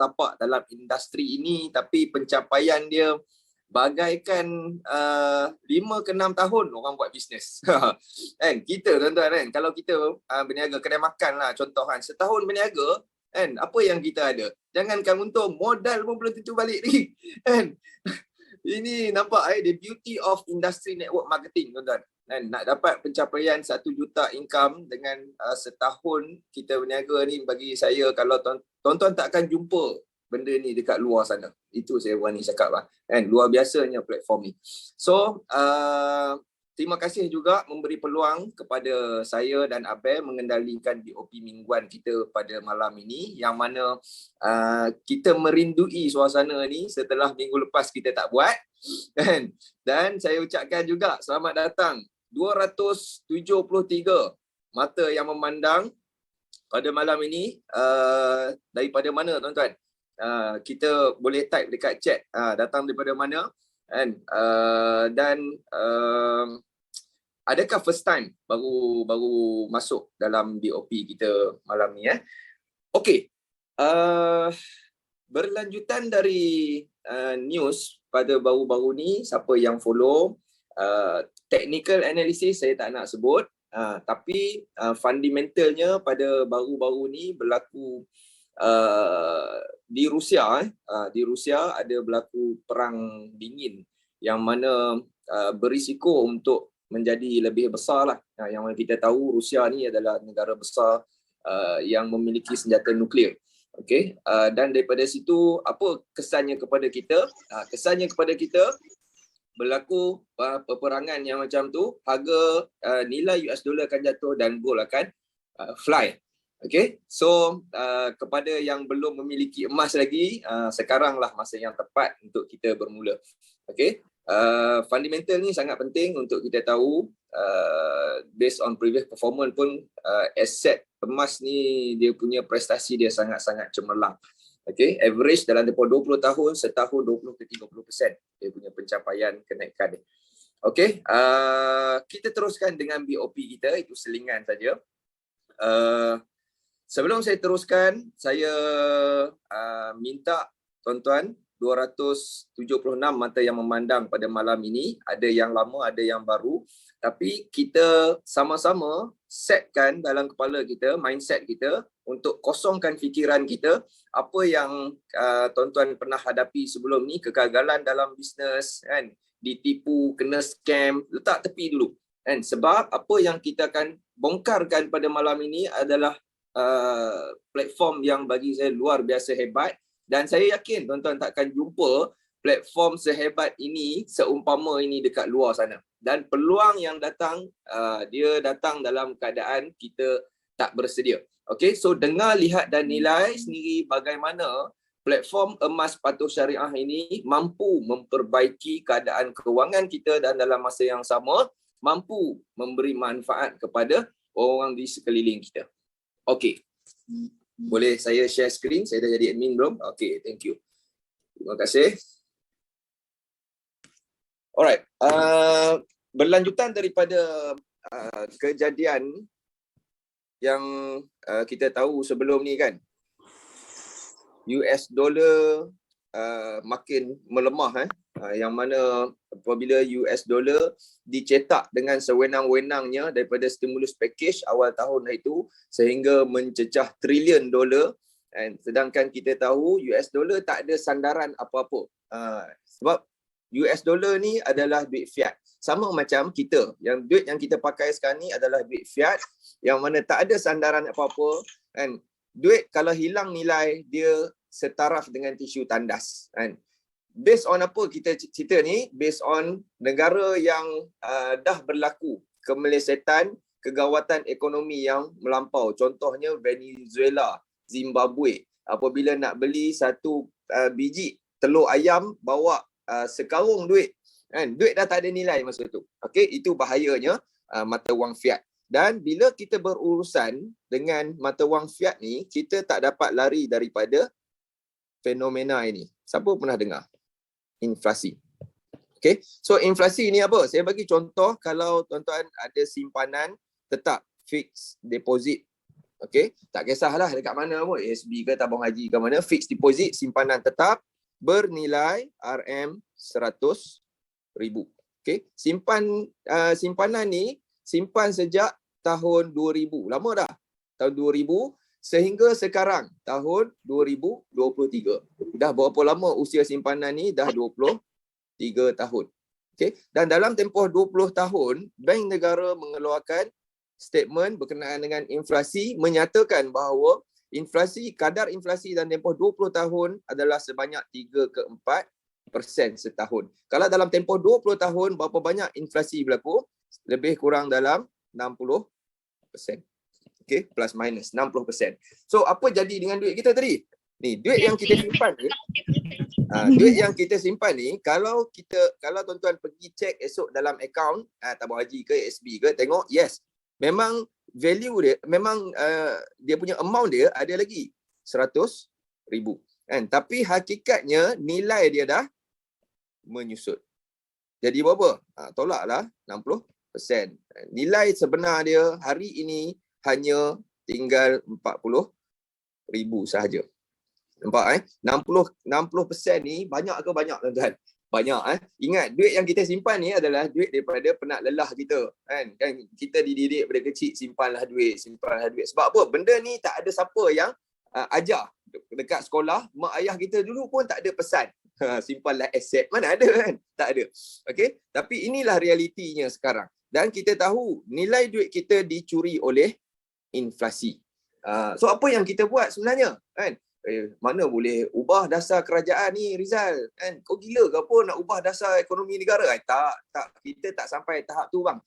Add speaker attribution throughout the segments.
Speaker 1: bertapak dalam industri ini, tapi pencapaian dia bagaikan 5 ke 6 tahun orang buat bisnes. Kan kita tuan-tuan kan, kalau kita berniaga kedai makan lah contoh kan, setahun berniaga kan, apa yang kita ada? Jangankan untung, modal pun belum tentu balik lagi. Kan? Ini nampak the beauty of industry network marketing tuan-tuan. Dan nak dapat pencapaian 1 juta income dengan setahun kita berniaga ni, bagi saya kalau tuan-tuan tak akan jumpa benda ni dekat luar sana. Itu saya berani cakap lah. Kan? Luar biasanya platform ni. So, terima kasih juga memberi peluang kepada saya dan Abel mengendalikan BOP mingguan kita pada malam ini, yang mana kita merindui suasana ni setelah minggu lepas kita tak buat. Kan? Dan saya ucapkan juga selamat datang 273 mata yang memandang pada malam ini. Daripada mana tuan-tuan? Kita boleh type dekat chat datang daripada mana, kan? Dan adakah first time baru masuk dalam BOP kita malam ni Okey. Berlanjutan dari news pada baru-baru ni, siapa yang follow, technical analysis saya tak nak sebut, tapi fundamentalnya pada baru-baru ni berlaku di Rusia. Di Rusia ada berlaku perang dingin yang mana berisiko untuk menjadi lebih besar lah. Yang mana kita tahu Rusia ni adalah negara besar yang memiliki senjata nuklear. Okey, dan daripada situ apa kesannya kepada kita? Kesannya kepada kita berlaku peperangan yang macam tu, harga nilai US dollar akan jatuh dan gold akan fly. Okay, so kepada yang belum memiliki emas lagi, sekaranglah masa yang tepat untuk kita bermula. Okay, fundamental ni sangat penting untuk kita tahu. Based on previous performance pun, aset emas ni dia punya prestasi dia sangat-sangat cemerlang. Okay, average dalam tempoh 20 tahun, setahun 20 ke 30% dia punya pencapaian kenaikan dia. Okay, kita teruskan dengan BOP kita, itu selingan saja. Sebelum saya teruskan, saya minta tuan-tuan 276 mata yang memandang pada malam ini. Ada yang lama, ada yang baru. Tapi kita sama-sama setkan dalam kepala kita, mindset kita untuk kosongkan fikiran kita. Apa yang tuan-tuan pernah hadapi sebelum ni, kegagalan dalam bisnes, kan, ditipu, kena scam, letak tepi dulu. Kan? Sebab apa yang kita akan bongkarkan pada malam ini adalah platform yang bagi saya luar biasa hebat, dan saya yakin tuan-tuan tak akan jumpa platform sehebat ini, seumpama ini dekat luar sana. Dan peluang yang datang, dia datang dalam keadaan kita tak bersedia. Okey, so dengar, lihat dan nilai sendiri bagaimana platform emas patuh syariah ini mampu memperbaiki keadaan kewangan kita dan dalam masa yang sama mampu memberi manfaat kepada orang di sekeliling kita. Okey. Boleh saya share screen? Saya dah jadi admin belum? Okey, thank you. Terima kasih. Alright. Berlanjutan daripada kejadian yang kita tahu sebelum ni kan. US dollar makin melemah yang mana apabila US dollar dicetak dengan sewenang-wenangnya daripada stimulus package awal tahun itu sehingga mencecah trilion dolar, sedangkan kita tahu US dollar tak ada sandaran apa-apa. Sebab US dollar ni adalah duit fiat. Sama macam kita, yang duit yang kita pakai sekarang ni adalah duit fiat yang mana tak ada sandaran apa-apa, kan. Duit kalau hilang nilai dia setaraf dengan tisu tandas, kan. Based on apa kita cerita ni? Based on negara yang dah berlaku kemelesetan, kegawatan ekonomi yang melampau. Contohnya Venezuela, Zimbabwe. Apabila nak beli satu biji telur ayam, bawa sekarung duit, kan? Duit dah tak ada nilai masa tu. Okey, itu bahayanya mata wang fiat. Dan bila kita berurusan dengan mata wang fiat ni, kita tak dapat lari daripada fenomena ini. Siapa pernah dengar? Inflasi. Okay, so inflasi ni apa? Saya bagi contoh, kalau tuan-tuan ada simpanan tetap fixed deposit Okey, tak kisahlah dekat mana pun, ASB ke tabung haji ke mana, fixed deposit simpanan tetap bernilai RM100,000. Okey, simpanan ni simpan sejak tahun 2000. Lama dah. Tahun 2000 sehingga sekarang tahun 2023. Dah berapa lama usia simpanan ni? Dah 23 tahun. Okey, dan dalam tempoh 20 tahun, Bank Negara mengeluarkan statement berkenaan dengan inflasi menyatakan bahawa kadar inflasi dalam tempoh 20 tahun adalah sebanyak 3 ke 4% setahun. Kalau dalam tempoh 20 tahun, berapa banyak inflasi berlaku? Lebih kurang dalam 60%. Okey, plus minus 60%. So, apa jadi dengan duit kita tadi? Ni, duit yang kita simpan ni, kalau tuan-tuan pergi check esok dalam akaun tabung haji ke ASB ke, tengok yes, memang value dia, memang dia punya amount dia ada lagi 100,000 kan, tapi hakikatnya nilai dia dah menyusut. Jadi berapa? Tolaklah 60%. Nilai sebenar dia hari ini hanya tinggal 40,000 sahaja. Nampak 60% ni banyak ke banyak tuan-tuan? Banyak Ingat, duit yang kita simpan ni adalah duit daripada penat lelah kita kan kita dididik pada kecil, simpanlah duit. Sebab apa? Benda ni tak ada siapa yang ajar dekat sekolah. Mak ayah kita dulu pun tak ada pesan simpanlah aset. Mana ada kan? Tak ada. Okey, tapi inilah realitinya sekarang. Dan kita tahu nilai duit kita dicuri oleh inflasi. So apa yang kita buat sebenarnya kan? Mana boleh ubah dasar kerajaan ni, Rizal kan? Kau gila ke apa nak ubah dasar ekonomi negara? Tak, kita tak sampai tahap tu bang.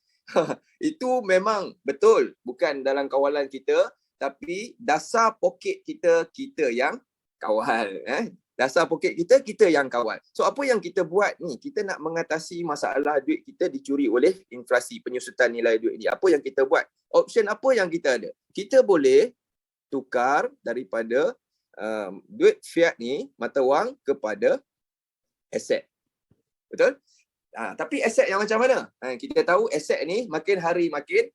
Speaker 1: Itu memang betul bukan dalam kawalan kita, tapi dasar poket kita yang kawal. Dasar poket kita yang kawal. So apa yang kita buat ni? Kita nak mengatasi masalah duit kita dicuri oleh inflasi, penyusutan nilai duit ni. Apa yang kita buat? Option apa yang kita ada? Kita boleh tukar daripada duit fiat ni, mata wang, kepada aset. Betul? Tapi aset yang macam mana? Kita tahu aset ni makin hari makin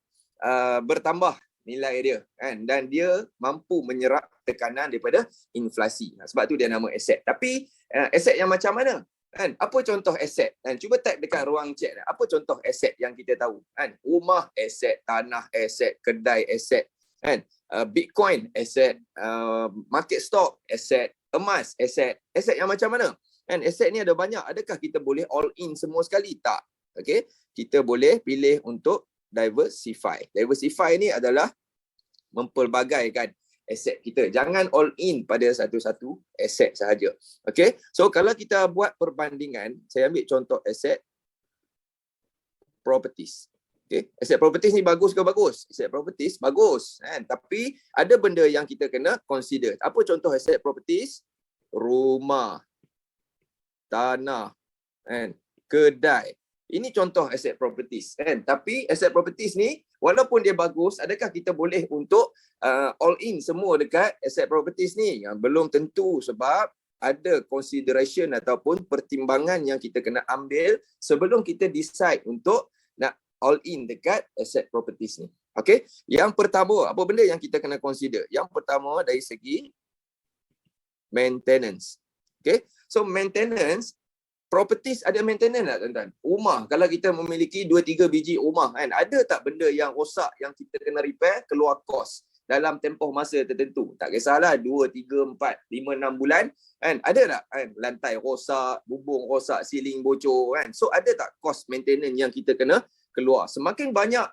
Speaker 1: bertambah nilai dia kan, dan dia mampu menyerap tekanan daripada inflasi. Sebab tu dia nama aset. Tapi aset yang macam mana? Kan? Apa contoh aset? Cuba type dekat ruang chat. Apa contoh aset yang kita tahu? Kan? Rumah aset, tanah aset, kedai aset, kan? Bitcoin aset, market stock aset, emas aset. Aset yang macam mana? Kan aset ni ada banyak. Adakah kita boleh all in semua sekali? Tak. Okey, kita boleh pilih untuk diversify. Diversify ni adalah mempelbagaikan aset kita. Jangan all in pada satu-satu aset sahaja. Okey. So kalau kita buat perbandingan, saya ambil contoh aset properties. Okay. Aset properties ni bagus ke bagus? Aset properties bagus kan? Tapi ada benda yang kita kena consider. Apa contoh aset properties? Rumah, tanah, kan? Kedai. Ini contoh aset properties kan? Tapi aset properties ni walaupun dia bagus, adakah kita boleh untuk all in semua dekat aset properties ni? Belum tentu, sebab ada consideration ataupun pertimbangan yang kita kena ambil sebelum kita decide untuk nak all in dekat asset properties ni. Okey, yang pertama, apa benda yang kita kena consider? Yang pertama dari segi maintenance. Okey, so maintenance, properties ada maintenance tak tuan-tuan? Rumah, kalau kita memiliki 2-3 biji rumah kan, ada tak benda yang rosak yang kita kena repair, keluar kos dalam tempoh masa tertentu? Tak kisahlah 2, 3, 4, 5, 6 bulan kan, ada tak kan? Lantai rosak, bubung rosak, ceiling bocor kan. So ada tak cost maintenance yang kita kena keluar? Semakin banyak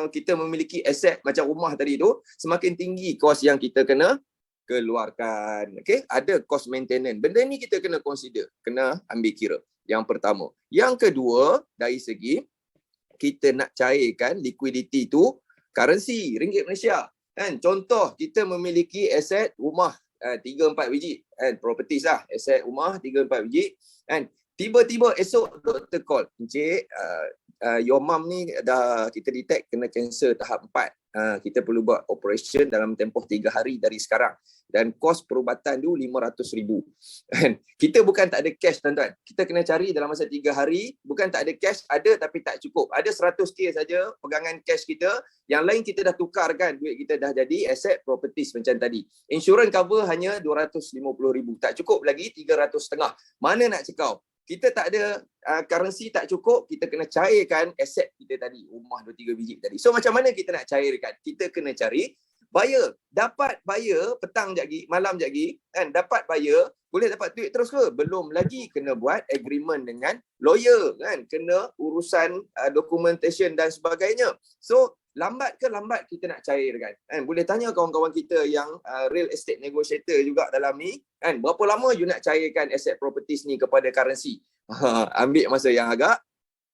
Speaker 1: kita memiliki aset macam rumah tadi tu, semakin tinggi kos yang kita kena keluarkan. Okey, ada cost maintenance. Benda ni kita kena consider, kena ambil kira. Yang pertama. Yang kedua, dari segi kita nak cairkan liquidity tu, currency ringgit Malaysia. Kan, contoh kita memiliki aset rumah 3-4 biji kan, properties lah, aset rumah 3-4 biji kan. Tiba-tiba esok doktor call, Encik, your mom ni dah kita detect kena kanser tahap 4. Kita perlu buat operation dalam tempoh 3 hari dari sekarang. Dan kos perubatan tu 500,000. Kita bukan tak ada cash, tuan-tuan. Kita kena cari dalam masa 3 hari. Bukan tak ada cash, ada tapi tak cukup. Ada 100k saja pegangan cash kita. Yang lain kita dah tukarkan. Duit kita dah jadi asset properties macam tadi. Insurance cover hanya 250,000. Tak cukup lagi 300,500. Mana nak cekau? Kita tak ada currency, tak cukup, kita kena cairkan aset kita tadi, rumah 2-3 biji tadi. So macam mana kita nak cairkan? Kita kena cari buyer. Dapat buyer petang sekejap lagi, malam sekejap lagi, kan? Dapat buyer, boleh dapat duit terus ke? Belum lagi, kena buat agreement dengan lawyer, kan? Kena urusan documentation dan sebagainya. So lambat ke lambat kita nak cairkan, kan? Boleh tanya kawan-kawan kita yang real estate negotiator juga dalam ni, kan? Berapa lama you nak cairkan asset properties ni kepada currency? Ambil masa yang agak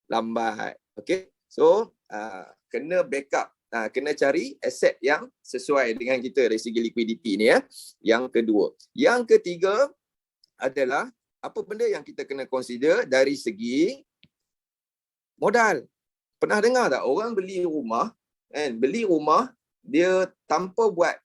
Speaker 1: lambat. Okay, so kena backup, kena cari aset yang sesuai dengan kita dari segi liquidity ni, ya. Yang kedua. Yang ketiga adalah apa benda yang kita kena consider dari segi modal. Pernah dengar tak orang beli rumah, kan? Beli rumah dia tanpa buat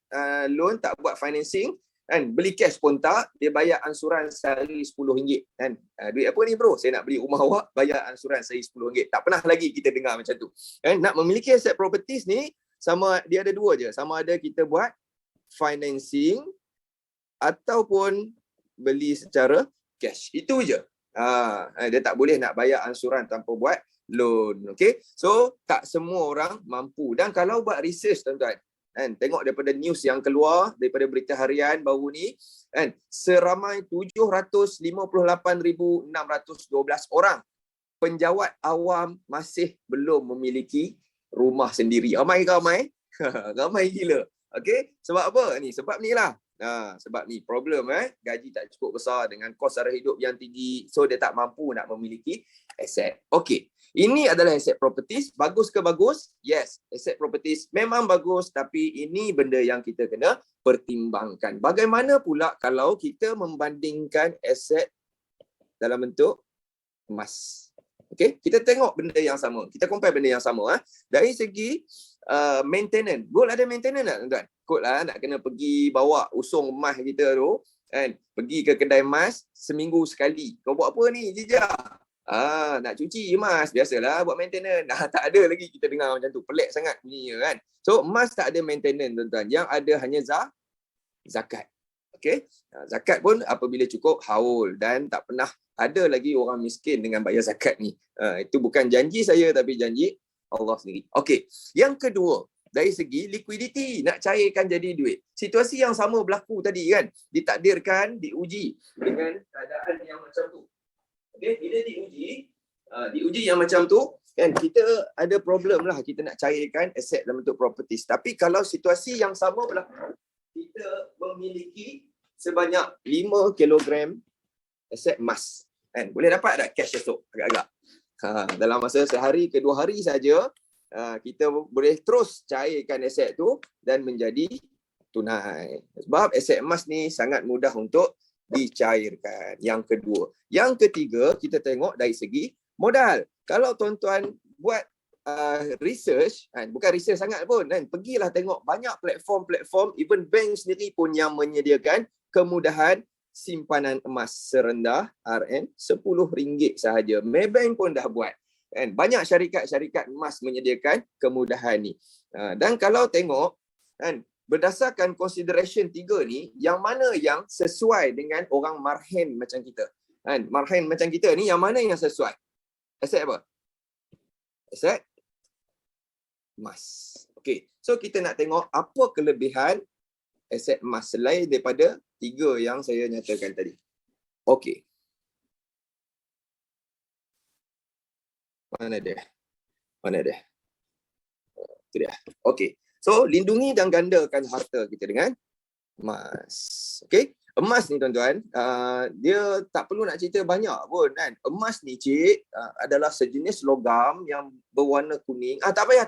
Speaker 1: loan, tak buat financing, kan? Beli cash pun tak, dia bayar ansuran sehari RM10, kan? Duit apa ni bro? Saya nak beli rumah awak, bayar ansuran sehari RM10. Tak pernah lagi kita dengar macam tu, kan? Nak memiliki aset properties ni sama, dia ada dua je, sama ada kita buat financing ataupun beli secara cash. Itu je. Dia tak boleh nak bayar ansuran tanpa buat loan. Okay, so tak semua orang mampu. Dan kalau buat research, tuan-tuan, kan, tengok daripada news yang keluar, daripada berita harian baru ni, kan, seramai 758,612 orang penjawat awam masih belum memiliki rumah sendiri. Ramai ke ramai? Ramai gila. Okay, sebab apa ni? Sebab ni lah. Sebab ni problem, gaji tak cukup besar dengan kos sara hidup yang tinggi, so dia tak mampu nak memiliki aset. Okey, ini adalah aset properties. Bagus ke bagus? Yes, aset properties memang bagus, tapi ini benda yang kita kena pertimbangkan. Bagaimana pula kalau kita membandingkan aset dalam bentuk emas? Okey, kita tengok benda yang sama. Kita compare benda yang sama. Dari segi maintenance. Gold ada maintenance tak, tuan-tuan? Gold lah, nak kena pergi bawa usung emas kita tu, kan? Pergi ke kedai emas seminggu sekali. Kau buat apa ni, Jijah? Nak cuci emas. Biasalah buat maintenance. Tak ada lagi kita dengar macam tu. Pelik sangat bunyinya, kan? So, emas tak ada maintenance, tuan-tuan. Yang ada hanya zakat. Okey? Zakat pun apabila cukup haul, dan tak pernah ada lagi orang miskin dengan bayar zakat ni. Itu bukan janji saya, tapi janji Allah sendiri. Okey, yang kedua, dari segi liquidity, nak cairkan jadi duit. Situasi yang sama berlaku tadi, kan? Ditakdirkan, diuji dengan keadaan yang macam tu. Okey, bila diuji yang macam tu, kan, kita ada problem lah, kita nak cairkan aset dalam bentuk properties. Tapi kalau situasi yang sama berlaku, kita memiliki sebanyak 5 kilogram aset emas, kan? Boleh dapat tak cash esok agak-agak? Dalam masa sehari ke 2 hari saja, kita boleh terus cairkan aset tu dan menjadi tunai. Sebab aset emas ni sangat mudah untuk dicairkan. Yang kedua. Yang ketiga, kita tengok dari segi modal. Kalau tuan-tuan buat research, kan, bukan research sangat pun, kan, pergilah tengok banyak platform, even bank sendiri pun yang menyediakan kemudahan simpanan emas serendah RM10 sahaja. Maybank pun dah buat, kan? Banyak syarikat-syarikat emas menyediakan kemudahan ni. Dan kalau tengok, kan, berdasarkan consideration 3 ni, yang mana yang sesuai dengan orang marhen macam kita? Kan? Marhen macam kita ni, yang mana yang sesuai? Aset apa? Aset emas. Okey, so kita nak tengok apa kelebihan aset emas selain daripada 3 yang saya nyatakan tadi. Okey. Mana dia? Itu dia. Okey. So, lindungi dan gandakan harta kita dengan emas. Okey. Emas ni, tuan-tuan, dia tak perlu nak cerita banyak pun, kan. Emas ni, cik, adalah sejenis logam yang berwarna kuning. Tak payah.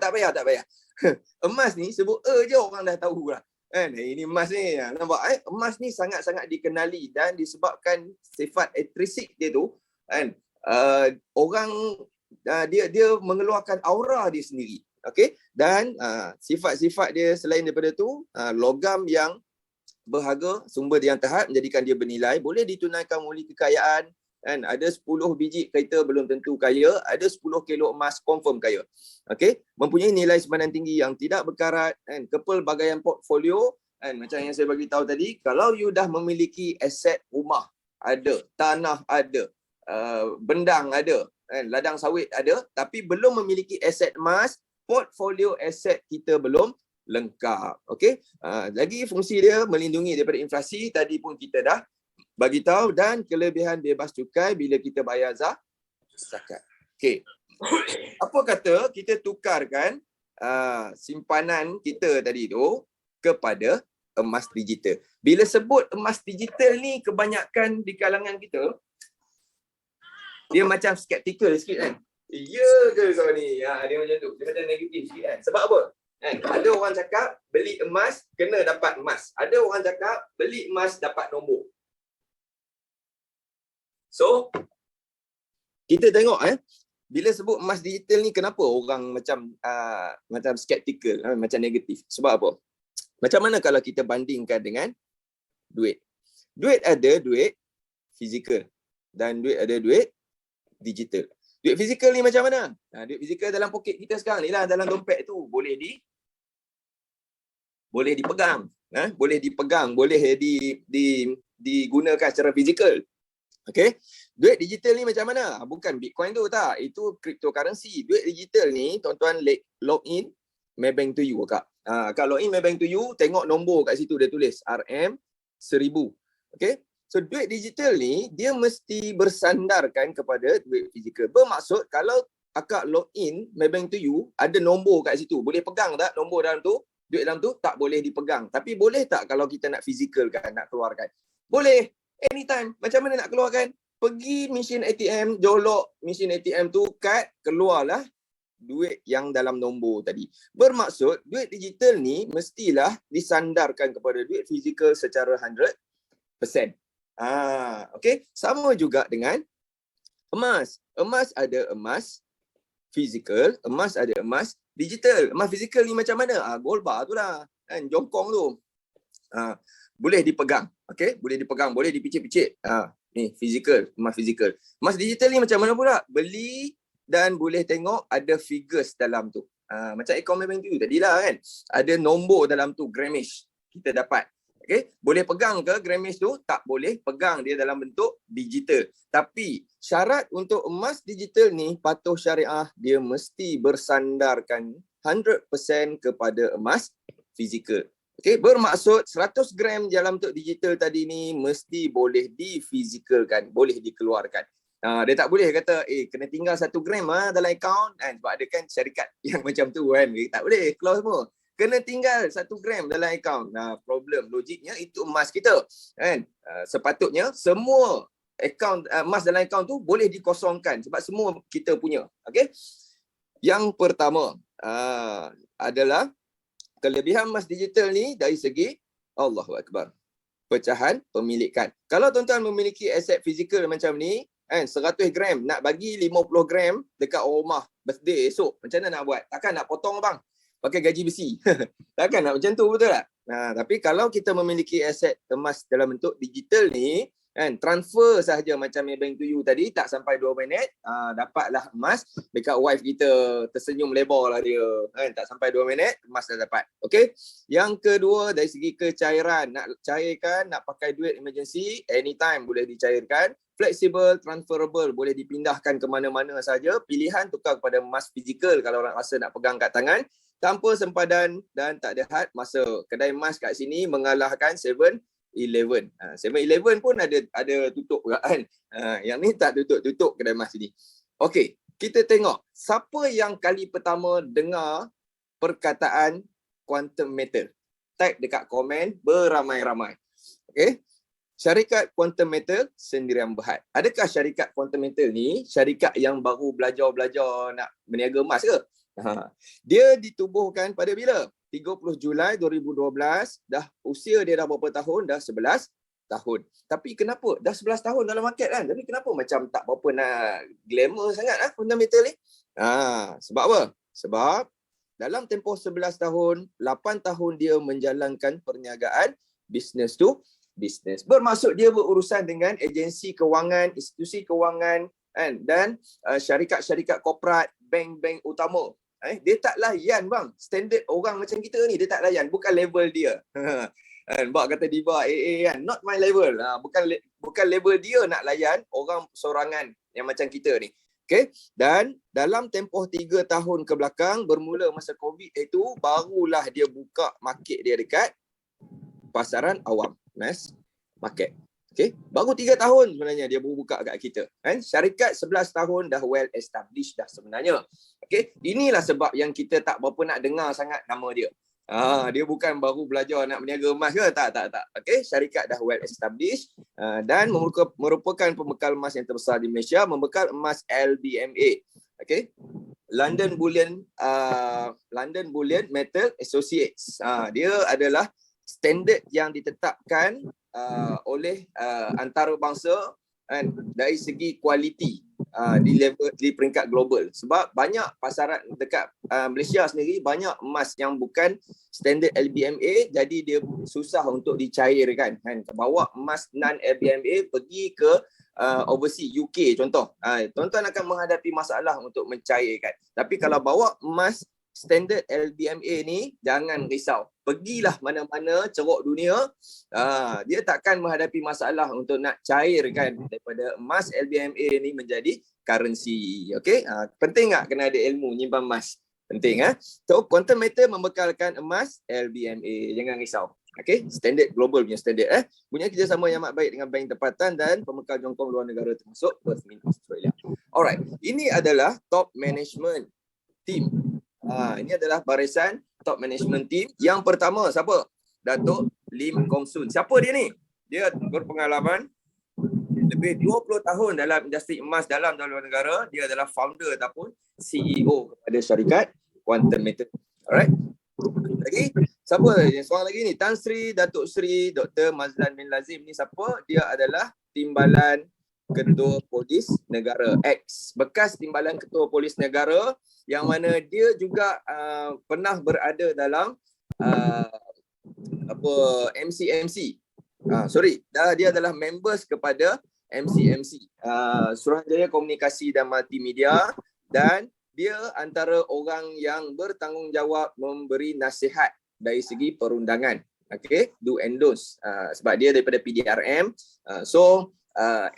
Speaker 1: Emas ni, sebut je orang dah tahu lah. Kan, ini emas ni, nampak, emas ni sangat-sangat dikenali, dan disebabkan sifat intrisik dia tu, kan, orang dia mengeluarkan aura dia sendiri. Okey, dan sifat-sifat dia selain daripada tu, logam yang berharga, sumber yang terhad menjadikan dia bernilai, boleh ditunaikan oleh kekayaan. Kan, ada 10 biji kereta belum tentu kaya, ada 10 kilo emas confirm kaya. Okey, mempunyai nilai simpanan tinggi yang tidak berkarat, kan, kepelbagaian portfolio, kan, macam yang saya bagi tahu tadi, kalau you dah memiliki aset rumah ada, tanah ada, bendang ada, kan, ladang sawit ada, tapi belum memiliki aset emas, portfolio aset kita belum lengkap. Okey, lagi fungsi dia melindungi daripada inflasi, tadi pun kita dah bagi tahu, dan kelebihan bebas cukai bila kita bayar zakat. Okey. Apa kata kita tukarkan simpanan kita tadi tu kepada emas digital. Bila sebut emas digital ni, kebanyakan di kalangan kita dia macam skeptical sikit kan. Ya ke kau ni? Dia macam tu. Dia macam negatif sikit kan. Sebab apa? Kan? Ada orang cakap beli emas kena dapat emas. Ada orang cakap beli emas dapat nombor. So, kita tengok bila sebut emas digital ni, kenapa orang macam skeptical, macam negatif? Sebab apa? Macam mana kalau kita bandingkan dengan duit? Duit ada duit fizikal dan duit ada duit digital. Duit fizikal ni macam mana? Duit fizikal dalam poket kita sekarang ni lah, dalam dompet tu boleh dipegang, boleh dipegang, boleh digunakan secara fizikal. Okey, duit digital ni macam mana? Bukan Bitcoin tu tak, itu cryptocurrency. Duit digital ni tuan-tuan login Maybank to you kak. Kak login Maybank to you, tengok nombor kat situ dia tulis RM1000. Okey. So duit digital ni dia mesti bersandarkan kepada duit fizikal. Bermaksud kalau akak login Maybank to you, ada nombor kat situ. Boleh pegang tak nombor dalam tu? Duit dalam tu tak boleh dipegang. Tapi boleh tak kalau kita nak fizikalkan, nak keluarkan? Boleh. Anytime. Macam mana nak keluarkan? Pergi mesin ATM, jolok mesin ATM tu, kad, keluarlah duit yang dalam nombor tadi. Bermaksud duit digital ni mestilah disandarkan kepada duit fizikal secara 100%. Okey, sama juga dengan emas. Emas ada emas fizikal, emas ada emas digital. Emas fizikal ni macam mana? Gold bar tu lah, kan, jongkong tu. Boleh dipegang. Okey, boleh dipegang, boleh dipicit-picit. Ni fizikal, emas fizikal. Emas digital ni macam mana pula? Beli dan boleh tengok ada figures dalam tu. Macam akaun Maybank tu tadilah kan. Ada nombor dalam tu, grammage kita dapat. Okey, boleh pegang ke grammage tu? Tak boleh pegang, dia dalam bentuk digital. Tapi syarat untuk emas digital ni, patuh syariah, dia mesti bersandarkan 100% kepada emas fizikal. Okey, bermaksud 100 gram dalam bentuk digital tadi ni mesti boleh difizikalkan, boleh dikeluarkan. Dia tak boleh kata kena tinggal 1 gram dalam akaun kan, sebab ada kan syarikat yang macam tu kan. Tak boleh keluar semua. Kena tinggal 1 gram dalam akaun. Problem logiknya itu emas kita kan. Sepatutnya semua akaun emas dalam akaun tu boleh dikosongkan sebab semua kita punya. Okey. Yang pertama adalah kelebihan emas digital ni dari segi Allahu Akbar, pecahan pemilikan. Kalau tuan-tuan memiliki aset fizikal macam ni, kan, 100 gram, nak bagi 50 gram dekat rumah birthday esok, macam mana nak buat? Takkan nak potong bang, pakai gaji besi. Takkan nak macam tu, betul tak? Tapi kalau kita memiliki aset emas dalam bentuk digital ni, kan, transfer sahaja macam Maybank to you tadi, tak sampai 2 minit, dapatlah emas dekat wife kita, tersenyum lebar lah dia, kan, tak sampai 2 minit, emas dah dapat. Okey. Yang kedua, dari segi kecairan, nak cairkan, nak pakai duit emergency, anytime boleh dicairkan. Flexible, transferable, boleh dipindahkan ke mana-mana saja. Pilihan tukar kepada emas fizikal kalau orang rasa nak pegang kat tangan, tanpa sempadan dan tak ada had masa. Kedai emas kat sini mengalahkan 7-Eleven. 7-Eleven pun ada tutup juga kan. Yang ni tak tutup kedai emas sini. Okey, kita tengok siapa yang kali pertama dengar perkataan quantum metal. Type dekat komen beramai-ramai. Okey. Syarikat Quantum Metal Sendirian Berhad. Adakah syarikat Quantum Metal ni syarikat yang baru belajar nak berniaga emas ke? Dia ditubuhkan pada bila? 30 Julai 2012. Usia dia dah berapa tahun? Dah 11 tahun. Tapi kenapa? Dah 11 tahun dalam market kan. Tapi kenapa macam tak berapa nak glamour sangat fundamental ni? Sebab apa? Sebab dalam tempoh 11 tahun, 8 tahun dia menjalankan perniagaan, business to business. Bermaksud dia berurusan dengan agensi kewangan, institusi kewangan dan syarikat-syarikat korporat, bank-bank utama. Dia tak layan bang. Standard orang macam kita ni, dia tak layan. Bukan level dia. Bak kata Diva AA kan, not my level. Bukan level dia nak layan orang sorangan yang macam kita ni. Okay? Dan dalam tempoh 3 tahun ke belakang, bermula masa COVID itu, barulah dia buka market dia dekat pasaran awam, mass market. Okay? Baru 3 tahun sebenarnya dia baru buka kat kita. Syarikat 11 tahun dah well established dah sebenarnya. Okay? Inilah sebab yang kita tak berapa nak dengar sangat nama dia. Dia bukan baru belajar nak berniaga emas ke? Tak. Okay? Syarikat dah well established dan merupakan pembekal emas yang terbesar di Malaysia, membekal emas LBMA. Okay? London Bullion Metal Associates. Dia adalah standard yang ditetapkan oleh antarabangsa dari segi kualiti di peringkat global. Sebab banyak pasaran dekat Malaysia sendiri, banyak emas yang bukan standard LBMA, jadi dia susah untuk dicairkan. Bawa emas non LBMA pergi ke overseas, UK contoh, tuan-tuan akan menghadapi masalah untuk mencairkan. Tapi kalau bawa emas standard LBMA ni, jangan risau. Pergilah mana-mana ceruk dunia, dia takkan menghadapi masalah untuk nak cairkan daripada emas LBMA ni menjadi currency. Okay? Penting tak kena ada ilmu nyimpan emas? Penting. So, Quantum Metal membekalkan emas LBMA. Jangan risau. Okay? Standard global punya standard. Punya kerjasama yang amat baik dengan bank tempatan dan pembekal jongkong luar negara termasuk Perth Mint Australia. Alright. Ini adalah top management team. Ini adalah barisan top management team. Yang pertama siapa? Datuk Lim Kong Soon. Siapa dia ni? Dia berpengalaman lebih 20 tahun dalam industri emas dalam dan luar negara. Dia adalah founder ataupun CEO kepada syarikat Quantum Metal. Alright. Lagi siapa? Seorang lagi ni, Tan Sri Datuk Sri Dr. Mazlan bin Lazim ni siapa? Dia adalah Timbalan Ketua Polis Negara X, bekas Timbalan Ketua Polis Negara, yang mana dia juga pernah berada dalam MCMC. Dia adalah members kepada MCMC, Suruhanjaya Komunikasi dan Multimedia, dan dia antara orang yang bertanggungjawab memberi nasihat dari segi perundangan. Okay, do and don'ts. Sebab dia daripada PDRM,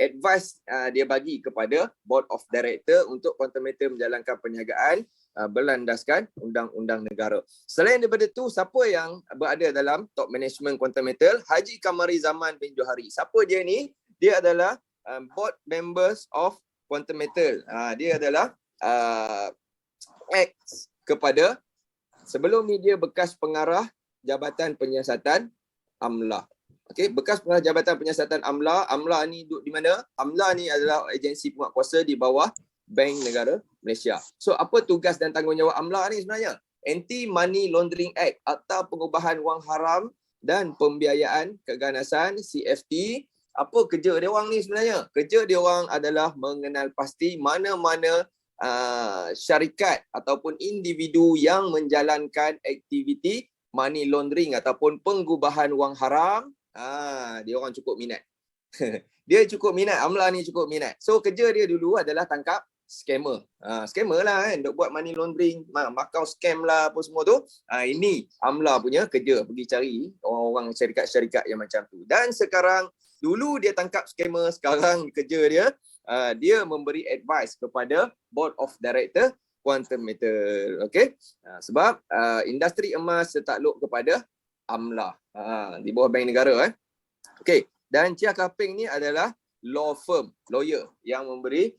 Speaker 1: advice dia bagi kepada board of director untuk Quantum Metal menjalankan perniagaan berlandaskan undang-undang negara. Selain daripada tu, siapa yang berada dalam top management Quantum Metal? Haji Kamari Zaman bin Johari. Siapa dia ni? Dia adalah board members of Quantum Metal. Dia adalah ex kepada, sebelum ni dia bekas pengarah Jabatan Penyiasatan AMLA. Okey, bekas pengarah Jabatan Penyiasatan AMLA. AMLA ni duduk di mana? AMLA ni adalah agensi penguatkuasa di bawah Bank Negara Malaysia. So, apa tugas dan tanggungjawab AMLA ni sebenarnya? Anti-Money Laundering Act atau pengubahan wang haram dan pembiayaan keganasan, CFT. Apa kerja dia orang ni sebenarnya? Kerja dia orang adalah mengenal pasti mana-mana syarikat ataupun individu yang menjalankan aktiviti money laundering ataupun pengubahan wang haram. Dia orang cukup minat. Dia cukup minat, AMLA ni cukup minat. So kerja dia dulu adalah tangkap scammer. Scammer lah kan, duk buat money laundering, makau scam lah apa semua tu. Ini AMLA punya kerja, pergi cari orang-orang syarikat-syarikat yang macam tu. Dan sekarang, dulu dia tangkap scammer, sekarang kerja dia, dia memberi advice kepada board of director Quantum Metal. Okay? Sebab industri emas tertakluk kepada AMLA di bawah Bank Negara. Okay. Dan Chia Kaping ni adalah law firm, lawyer yang memberi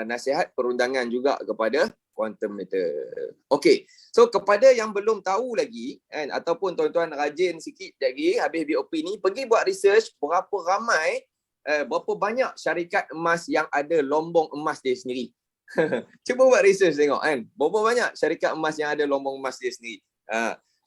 Speaker 1: nasihat perundangan juga kepada Quantum Metal. Okay. So kepada yang belum tahu lagi ataupun tuan-tuan rajin sikit lagi habis BOP ni, pergi buat research berapa ramai, berapa banyak syarikat emas yang ada lombong emas dia sendiri. Cuba buat research tengok kan. Berapa banyak syarikat emas yang ada lombong emas dia sendiri.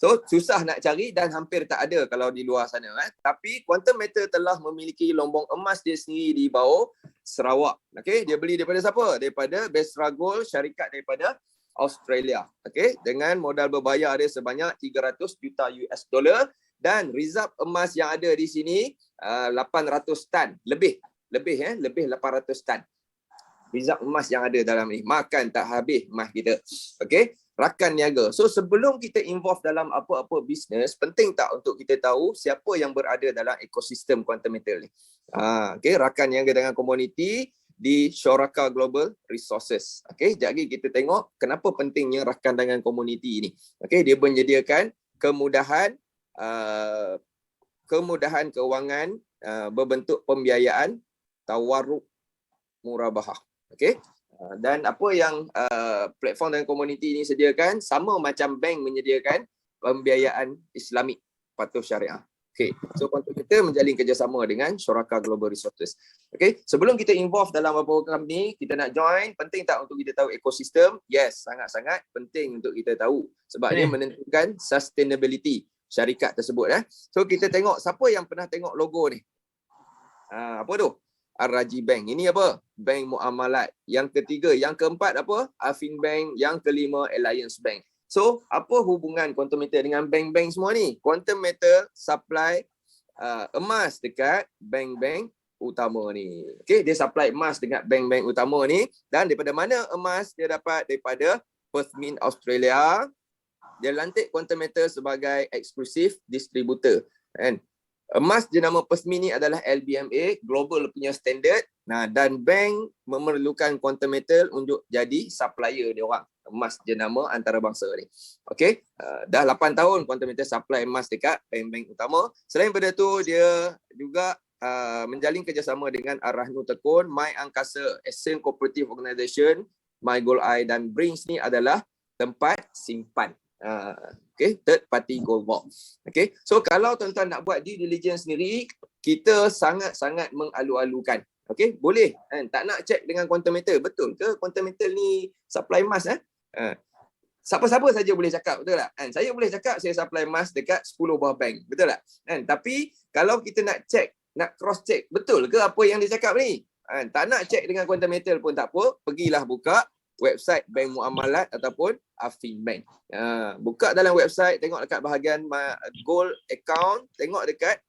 Speaker 1: So susah nak cari dan hampir tak ada kalau di luar sana. Tapi Quantum Metal telah memiliki lombong emas dia sendiri di bawah Sarawak. Okay, dia beli daripada siapa? Daripada Besra Gold, syarikat daripada Australia. Okay, dengan modal berbayar dia sebanyak 300 juta US dollar dan reserve emas yang ada di sini 800 tan lebih 800 tan. Reserve emas yang ada dalam ni, makan tak habis emas kita. Okay, rakan niaga. So sebelum kita involve dalam apa-apa bisnes, penting tak untuk kita tahu siapa yang berada dalam ekosistem Quantum Metal ni. Okay, rakan niaga dengan komuniti di Syuraka Global Resources. Okay, jadi kita tengok kenapa pentingnya rakan dengan komuniti ini. Okay, dia menyediakan kemudahan kewangan berbentuk pembiayaan tawarruk murabahah. Okay. Dan apa yang platform dan komuniti ini sediakan sama macam bank menyediakan pembiayaan Islamik patuh syariah. Okay. So untuk kita menjalin kerjasama dengan Syuraka Global Resources. Okay. Sebelum kita involve dalam apa program ni, kita nak join, penting tak untuk kita tahu ekosistem? Yes, sangat-sangat penting untuk kita tahu. Sebab dia menentukan sustainability syarikat tersebut. So kita tengok siapa yang pernah tengok logo ni. Apa tu? Ar-Raji Bank. Ini apa? Bank Muamalat. Yang ketiga, yang keempat apa? Affin Bank. Yang kelima, Alliance Bank. So, apa hubungan Quantum Metal dengan bank-bank semua ni? Quantum Metal supply emas dekat bank-bank utama ni. Okay, dia supply emas dekat bank-bank utama ni. Dan daripada mana emas dia dapat? Daripada Perth Mint Australia. Dia lantik Quantum Metal sebagai eksklusif distributor. Kan? Emas jenama Perth Mint ni adalah LBMA, global punya standard. Dan bank memerlukan Quantum Metal untuk jadi supplier dia orang. Emas jenama antarabangsa ni. Okey, dah 8 tahun Quantum Metal supply emas dekat bank-bank utama. Selain daripada tu, dia juga menjalin kerjasama dengan Ar-Rahnu Tekun, My Angkasa, Asian Cooperative Organisation, My Gold Eye dan Brings ni adalah tempat simpan. Okay, third party gold vault. Okay, so kalau tuan-tuan nak buat due diligence sendiri, kita sangat-sangat mengalu-alukan. Okay, boleh kan? Tak nak check dengan Quantum Metal, betul ke Quantum Metal ni supply emas? Siapa-siapa saja boleh cakap, betul tak? Saya boleh cakap saya supply emas dekat 10 buah bank, betul tak? Tapi kalau kita nak check, nak cross check, betul ke apa yang dia cakap ni? Tak nak check dengan Quantum Metal pun tak apa, pergilah buka website Bank Muamalat ataupun Affin Bank. Buka dalam website, tengok dekat bahagian gold account, tengok dekat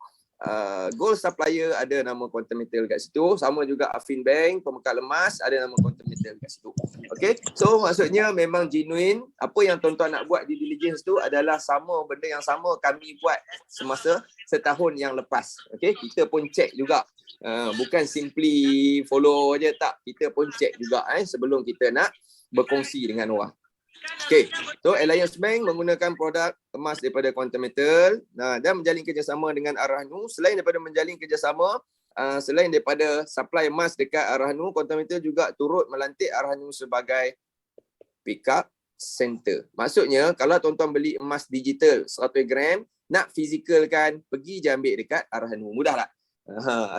Speaker 1: gold supplier ada nama Quantum Metal kat situ. Sama juga Affin Bank, pemekal emas ada nama Quantum Metal kat situ. Okay, so maksudnya memang genuine. Apa yang tuan-tuan nak buat di diligence tu adalah sama, benda yang sama kami buat semasa setahun yang lepas. Okay, kita pun check juga. Bukan simply follow je, tak. Kita pun check juga sebelum kita nak berkongsi dengan orang. Okay, so Alliance Bank menggunakan produk emas daripada Quantum Metal dan menjalin kerjasama dengan Ar-Rahnu. Selain daripada menjalin kerjasama, selain daripada supply emas dekat Ar-Rahnu, Quantum Metal juga turut melantik Ar-Rahnu sebagai pick-up center. Maksudnya, kalau tuan-tuan beli emas digital 100 gram, nak fizikal kan, pergi je ambil dekat Ar-Rahnu. Mudah tak?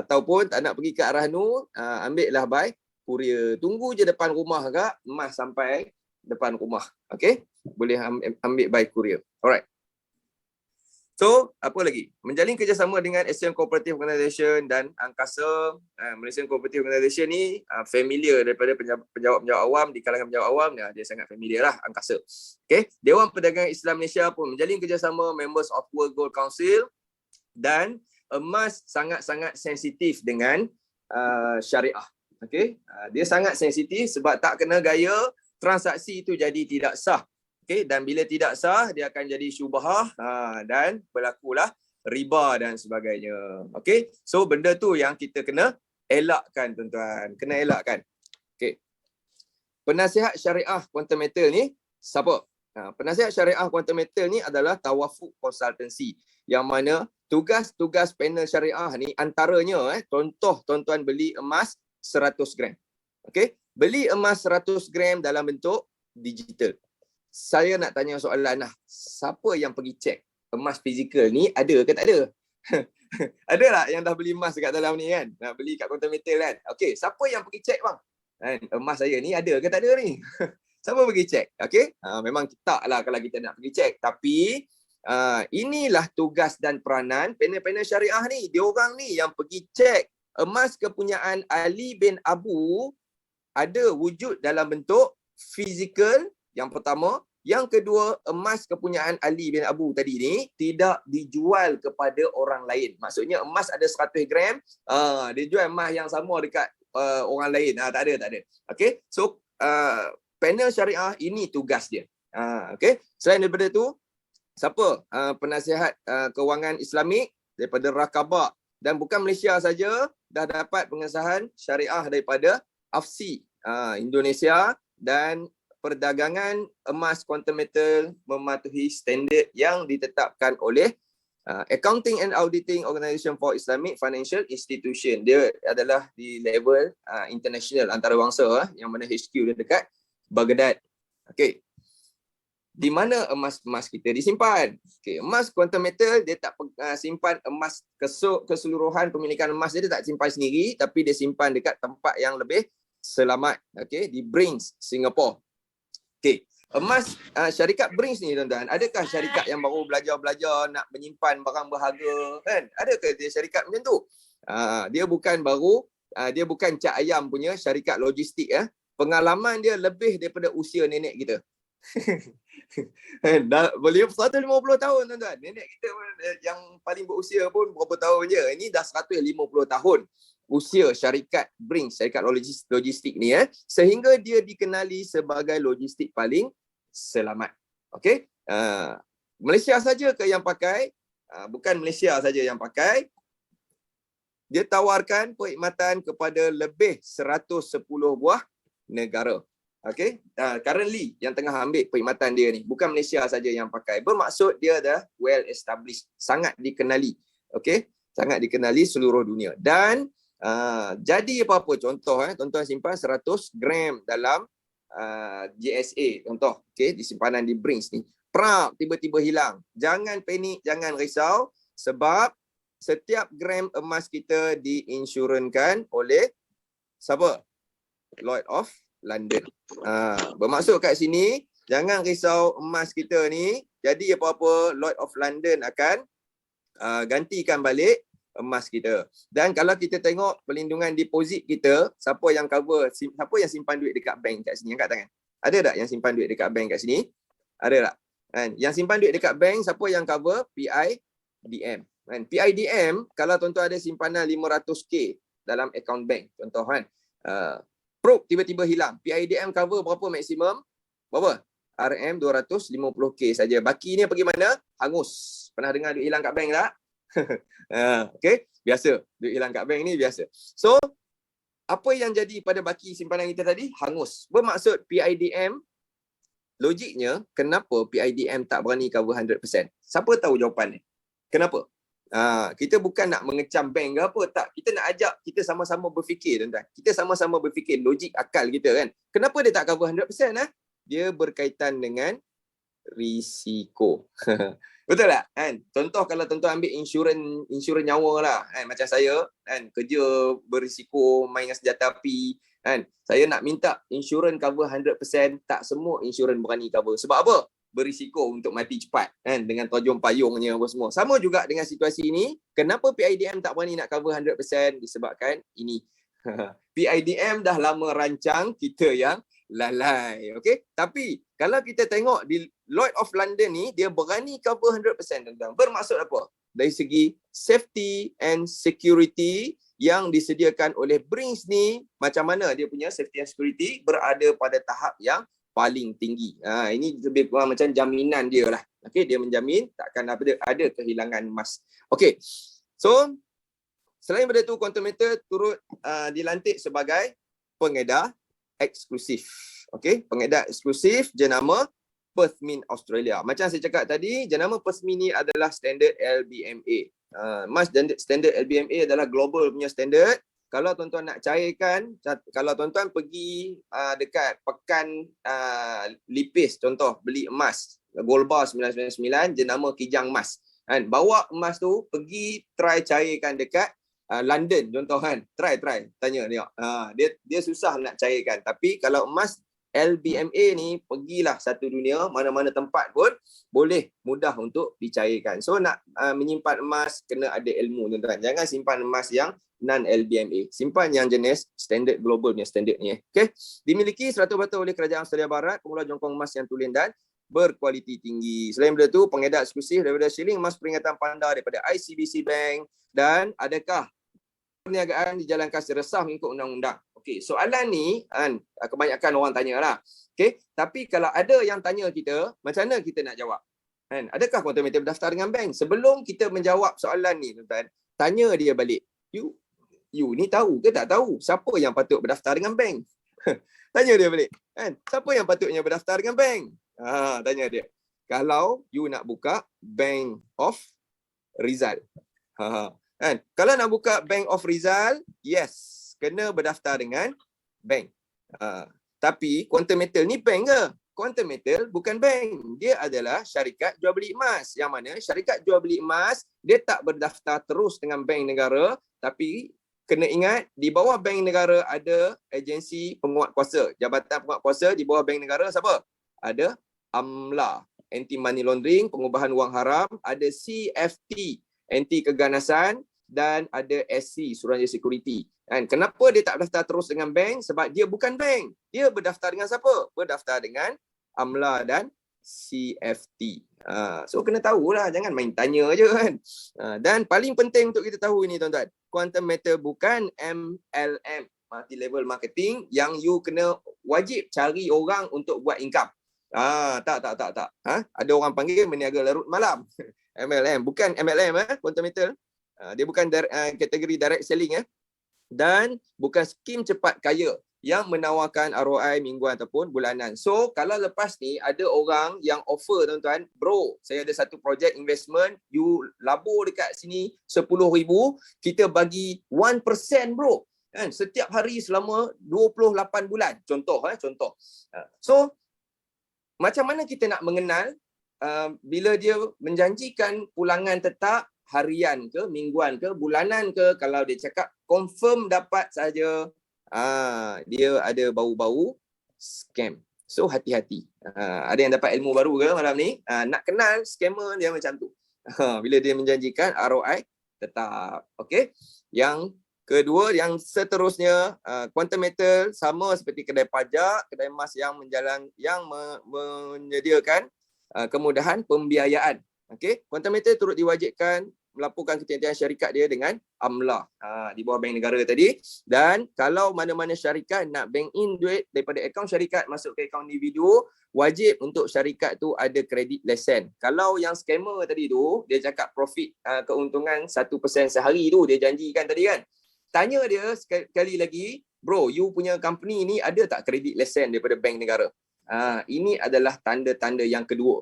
Speaker 1: Ataupun tak nak pergi ke Ar-Rahnu, ambil lah by courier. Tunggu je depan rumah kak, emas sampai depan rumah. Okay, boleh ambil by courier. Alright. So, apa lagi? Menjalin kerjasama dengan Asian Cooperative Organisation dan Angkasa. Malaysian Cooperative Organisation ni familiar daripada penjawab-penjawab awam, di kalangan penjawab awam, dia sangat familiar lah, Angkasa. Okay, Dewan Perdagangan Islam Malaysia pun menjalin kerjasama Members of World Gold Council. Dan emas sangat-sangat sensitif dengan syariah. Okay? Dia sangat sensitif sebab tak kena gaya, transaksi itu jadi tidak sah. Okay? Dan bila tidak sah, dia akan jadi syubhah dan berlakulah riba dan sebagainya. Okay? So benda tu yang kita kena elakkan, tuan-tuan. Kena elakkan. Okay. Penasihat syariah Quantum Metal ni siapa? Penasihat syariah Quantum Metal ni adalah Tawafuk Consultancy, yang mana tugas-tugas panel syariah ni antaranya contoh tuan-tuan beli emas 100 gram. Okey, beli emas 100 gram dalam bentuk digital. Saya nak tanya soalan lah, siapa yang pergi check emas fizikal ni ada ke tak ada? Ada tak yang dah beli emas dekat dalam ni kan? Nak beli kat Quantum Metal kan? Okey, siapa yang pergi check bang? Emas saya ni ada ke tak ada ni? Siapa pergi check? Okey, memang tak lah kalau kita nak pergi check. Tapi Inilah tugas dan peranan panel-panel syariah ni. Diorang ni yang pergi cek emas kepunyaan Ali bin Abu ada wujud dalam bentuk fizikal yang pertama. Yang kedua, emas kepunyaan Ali bin Abu tadi ni tidak dijual kepada orang lain. Maksudnya emas ada 100 gram, dia jual emas yang sama dekat orang lain. Tak ada. Okay, so panel syariah ini tugas dia. Okay, selain daripada tu, siapa penasihat kewangan Islamik daripada Rakabah dan bukan Malaysia saja dah dapat pengesahan syariah daripada AFSI Indonesia, dan perdagangan emas quantum metal mematuhi standard yang ditetapkan oleh Accounting and Auditing Organisation for Islamic Financial Institution. Dia adalah di level international antarabangsa yang mana HQ dia dekat Baghdad. Okey. Di mana emas-emas kita disimpan? Okey, emas quantum metal dia tak simpan emas keseluruhan pemilikan emas dia tak simpan sendiri, tapi dia simpan dekat tempat yang lebih selamat. Okey, di Brink's, Singapore. Okey, emas syarikat Brink's ni tuan-tuan, adakah syarikat yang baru belajar nak menyimpan barang berharga kan? Adakah dia syarikat macam tu? Dia bukan baru, dia bukan cak ayam punya syarikat logistik ya. Pengalaman dia lebih daripada usia nenek kita. Dah boleh 150 tahun tuan-tuan. Nenek kita yang paling berusia pun berapa tahun je. Ini dah 150 tahun usia syarikat Brink's, syarikat logistik ni sehingga dia dikenali sebagai logistik paling selamat. Okey, Malaysia saja ke yang pakai? Bukan Malaysia saja yang pakai. Dia tawarkan perkhidmatan kepada lebih 110 buah negara. Okey, currently yang tengah ambil perkhidmatan dia ni bukan Malaysia saja yang pakai. Bermaksud dia dah well established, sangat dikenali. Okey, sangat dikenali seluruh dunia. Dan jadi apa-apa contoh tuan-tuan simpan 100 gram dalam GSA contoh, okey, di simpanan di Brink's ni. Tiba-tiba hilang. Jangan panik, jangan risau sebab setiap gram emas kita diinsurankan oleh siapa? Lloyd of London. Bermaksud kat sini jangan risau emas kita ni jadi apa-apa, Lloyd of London akan gantikan balik emas kita. Dan kalau kita tengok pelindungan deposit kita, siapa yang cover, siapa yang simpan duit dekat bank kat sini, angkat tangan. Ada tak yang simpan duit dekat bank kat sini? Ada tak? Kan? Yang simpan duit dekat bank, siapa yang cover? PIDM. Kan? PIDM, kalau tuan-tuan ada simpanan 500k dalam account bank, contoh kan, tiba-tiba hilang. PIDM cover berapa maksimum? Berapa? RM 250k saja. Baki ni pergi mana? Hangus. Pernah dengar duit hilang kat bank tak? Okay, biasa. Duit hilang kat bank ni biasa. So, apa yang jadi pada baki simpanan kita tadi? Hangus. Bermaksud PIDM, logiknya, kenapa PIDM tak berani cover 100%? Siapa tahu jawapan ni? Kenapa? Kita bukan nak mengecam bank ke apa, tak. Kita nak ajak kita sama-sama berfikir, tuan-tuan. Kita sama-sama berfikir logik akal kita kan. Kenapa dia tak cover 100%? Dia berkaitan dengan risiko. Betul tak? Kan? Contoh kalau tuan-tuan ambil insurans nyawa lah, kan? Macam saya kan, kerja berisiko main dengan senjata api kan. Saya nak minta insurans cover 100%, tak semua insurans berani cover. Sebab apa? Berisiko untuk mati cepat kan, dengan tojong payungnya apa semua. Sama juga dengan situasi ini, kenapa PIDM tak berani nak cover 100%? Disebabkan ini. PIDM dah lama rancang, kita yang lalai. Okey, tapi kalau kita tengok di Lloyd of London ni, dia berani cover 100%, tuan-tuan. Bermaksud apa? Dari segi safety and security yang disediakan oleh Brink's ni, macam mana dia punya safety and security berada pada tahap yang paling tinggi. Ini lebih kurang macam jaminan dia lah. Okey, dia menjamin takkan ada kehilangan emas. Okey, so selain daripada itu, quantum metal turut dilantik sebagai pengedar eksklusif. Okey, pengedar eksklusif jenama Perth Mint Australia. Macam saya cakap tadi, jenama Perth Mint ni adalah standard LBMA. Standard LBMA adalah global punya standard. Kalau tuan-tuan nak cairkan, kalau tuan-tuan pergi dekat pekan Lipis, contoh beli emas, Gold Bar 999, jenama Kijang Emas. Kan? Bawa emas tu, pergi try cairkan dekat London contoh kan. Try tanya dia. Dia susah nak cairkan. Tapi kalau emas LBMA ni pergilah satu dunia, mana-mana tempat pun boleh mudah untuk dicairkan. So nak menyimpan emas kena ada ilmu tuan-tuan. Jangan simpan emas yang non-LBMA. Simpan yang jenis standard global punya standard ni. Okay. Dimiliki 100% oleh Kerajaan Australia Barat, pemula jongkong emas yang tulen dan berkualiti tinggi. Selain daripada itu, pengedar eksklusif daripada shilling emas peringatan panda daripada ICBC Bank. Dan adakah perniagaan dijalankan secara sah mengikut undang-undang? Okey, soalan ni kan kebanyakan orang tanyalah. Okey, tapi kalau ada yang tanya kita, macam mana kita nak jawab? Kan, adakah Quantum Metal berdaftar dengan bank? Sebelum kita menjawab soalan ni, tuan-tuan, tanya dia balik. You ni tahu ke tak tahu siapa yang patut berdaftar dengan bank? Tanya dia balik. Kan? Siapa yang patutnya berdaftar dengan bank? Tanya dia. Kalau you nak buka Bank of Rizal. Kan? Kalau nak buka Bank of Rizal, yes, kena berdaftar dengan bank. Tapi Quantum Metal ni bank ke? Quantum Metal bukan bank. Dia adalah syarikat jual beli emas. Yang mana syarikat jual beli emas, dia tak berdaftar terus dengan bank negara, tapi kena ingat, di bawah bank negara ada agensi penguat kuasa. Jabatan penguat kuasa di bawah bank negara siapa? Ada AMLA, Anti Money Laundering, pengubahan wang haram, ada CFT, anti keganasan, dan ada SC, Suruhanjaya Security. Dan kenapa dia tak berdaftar terus dengan bank? Sebab dia bukan bank. Dia berdaftar dengan siapa? Berdaftar dengan AMLA dan CFT. So kena tahulah, jangan main tanya je kan. Dan paling penting untuk kita tahu ini tuan-tuan, Quantum Metal bukan MLM, multi level marketing, yang you kena wajib cari orang untuk buat income. Tak. Ada orang panggil meniaga larut malam. MLM, bukan MLM Quantum Metal. Dia bukan kategori direct selling dan bukan skim cepat kaya yang menawarkan ROI mingguan ataupun bulanan. So, kalau lepas ni ada orang yang offer tuan-tuan, bro, saya ada satu projek investment, you labur dekat sini 10,000, kita bagi 1% bro. Kan? Setiap hari selama 28 bulan. Contoh. So, macam mana kita nak mengenal bila dia menjanjikan pulangan tetap harian ke, mingguan ke, bulanan ke? Kalau dia cakap confirm dapat saja, dia ada bau-bau scam. So hati-hati. Ada yang dapat ilmu baru ke malam ni? Nak kenal scammer dia macam tu. Bila dia menjanjikan ROI tetap. Okey. Yang kedua, yang seterusnya, Quantum Metal sama seperti kedai pajak, kedai emas yang menyediakan kemudahan pembiayaan. Okey, Quantum Metal turut diwajibkan melaporkan ketentuan syarikat dia dengan AMLA di bawah bank negara tadi. Dan kalau mana-mana syarikat nak bank in duit daripada akaun syarikat masuk ke akaun individu, wajib untuk syarikat tu ada kredit lesen. Kalau yang scammer tadi tu, dia cakap profit keuntungan 1% sehari tu, dia janjikan tadi kan. Tanya dia sekali lagi, bro, you punya company ni ada tak kredit lesen daripada bank negara? Ini adalah tanda-tanda yang kedua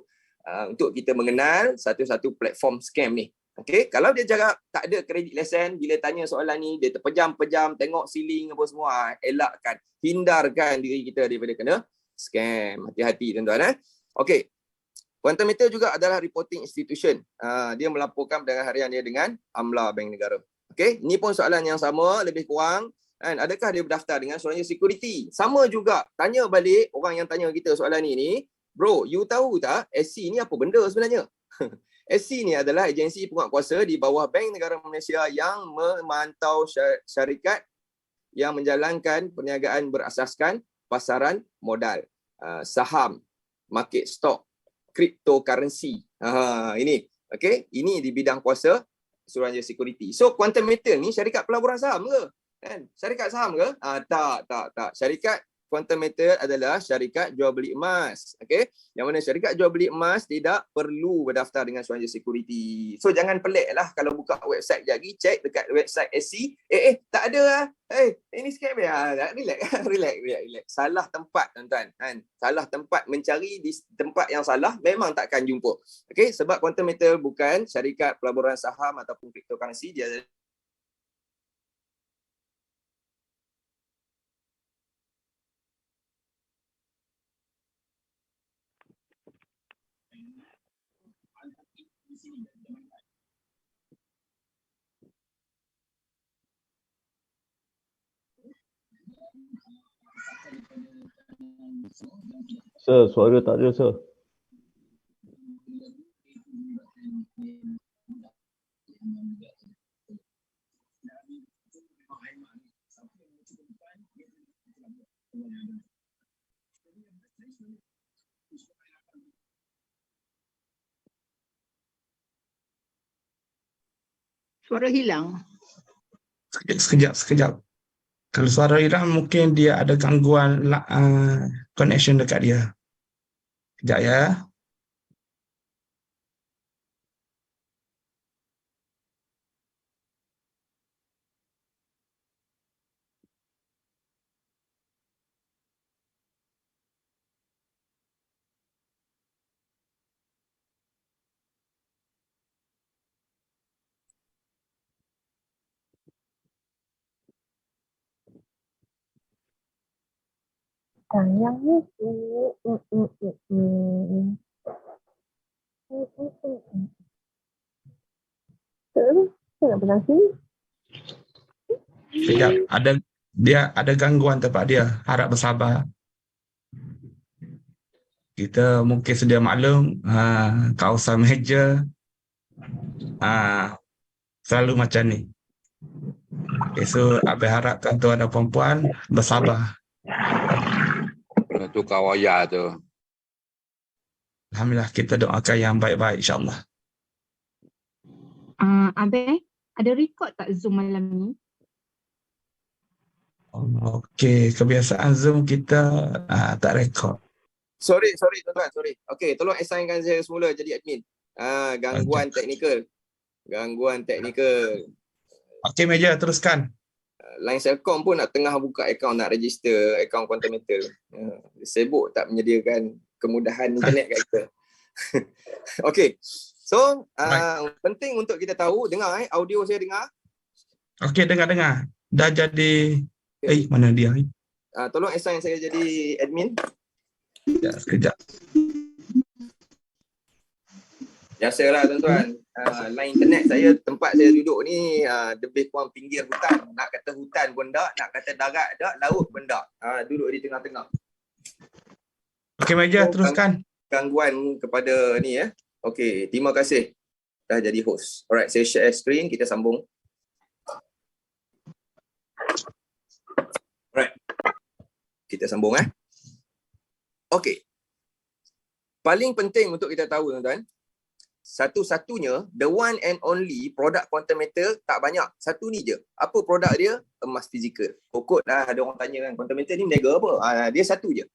Speaker 1: untuk kita mengenal satu-satu platform scam ni. Okey, kalau dia cakap tak ada kredit lesen, bila tanya soalan ni, dia terpejam-pejam, tengok ceiling apa semua, elakkan, hindarkan diri kita daripada kena scam. Hati-hati tuan-tuan. Okey, Quantum Metal juga adalah reporting institution. Dia melaporkan perdagangan harian dia dengan AMLA Bank Negara. Okey, ini pun soalan yang sama, lebih kurang. Kan, adakah dia berdaftar dengan Suruhanjaya Security? Sama juga. Tanya balik orang yang tanya kita soalan ni, bro, you tahu tak SC ni apa benda sebenarnya? SC ni adalah agensi penguat kuasa di bawah Bank Negara Malaysia yang memantau syarikat yang menjalankan perniagaan berasaskan pasaran modal, saham, market stock, cryptocurrency. Ini, okey, ini di bidang kuasa Suruhanjaya Security. So Quantum Metal ni syarikat pelaburan saham ke? Kan? Syarikat saham ke? Tak. Syarikat Quantum Metal adalah syarikat jual beli emas. Okey? Yang mana syarikat jual beli emas tidak perlu berdaftar dengan Suruhanjaya Security. So jangan pelik lah kalau buka website lagi, cek dekat website SC, tak ada lah. Ini scam ya. Relax. Salah tempat tuan-tuan. Kan? Salah tempat, mencari di tempat yang salah memang takkan jumpa. Okey? Sebab Quantum Metal bukan syarikat pelaburan saham ataupun cryptocurrency, dia
Speaker 2: Sir, suara tak ada, sir.
Speaker 3: Suara hilang.
Speaker 4: Sekejap. Kalau suara hilang mungkin dia ada gangguan connection dekat dia. Sekejap ya.
Speaker 5: Yang itu. Saya nak pegang sini.
Speaker 4: Sekejap. Dia ada gangguan tempat dia. Harap bersabar. Kita mungkin sedia maklum kawasan meja selalu macam ni. Okay, so Abang harap tuan-tuan dan puan-puan bersabar.
Speaker 6: Tu kawaya tu.
Speaker 4: Alhamdulillah, kita doakan yang baik-baik insyaAllah.
Speaker 3: Abang, ada rekod tak Zoom malam ni?
Speaker 4: Okey, kebiasaan Zoom kita tak rekod.
Speaker 1: Sorry tuan-tuan, sorry. Okey, tolong assignkan saya semula jadi admin. Gangguan teknikal.
Speaker 4: Okey, Meja, teruskan.
Speaker 1: Line Celcom pun nak tengah buka akaun, nak register akaun Quantum Metal. Sibuk tak menyediakan kemudahan internet kat kita. Okey. So, penting untuk kita tahu, dengar audio saya dengar.
Speaker 4: Okey, dengar. Dah jadi mana dia?
Speaker 1: Tolong assign saya jadi admin.
Speaker 4: Sekejap.
Speaker 1: Biasalah tuan-tuan, line internet saya, tempat saya duduk ni lebih kurang pinggir hutan. Nak kata hutan pun tak, nak kata darat tak, laut pun tak. Duduk di tengah-tengah.
Speaker 4: Okey, Meja, teruskan.
Speaker 1: Gangguan kepada ni ya. Okey, terima kasih dah jadi host. Alright, saya share screen, kita sambung. Alright. Kita sambung Okey. Paling penting untuk kita tahu tuan-tuan, satu-satunya, the one and only produk Quantum Metal tak banyak. Satu ni je. Apa produk dia? Emas fizikal. Pokok lah ada orang tanya kan, Quantum Metal ni meniaga apa? Dia satu je.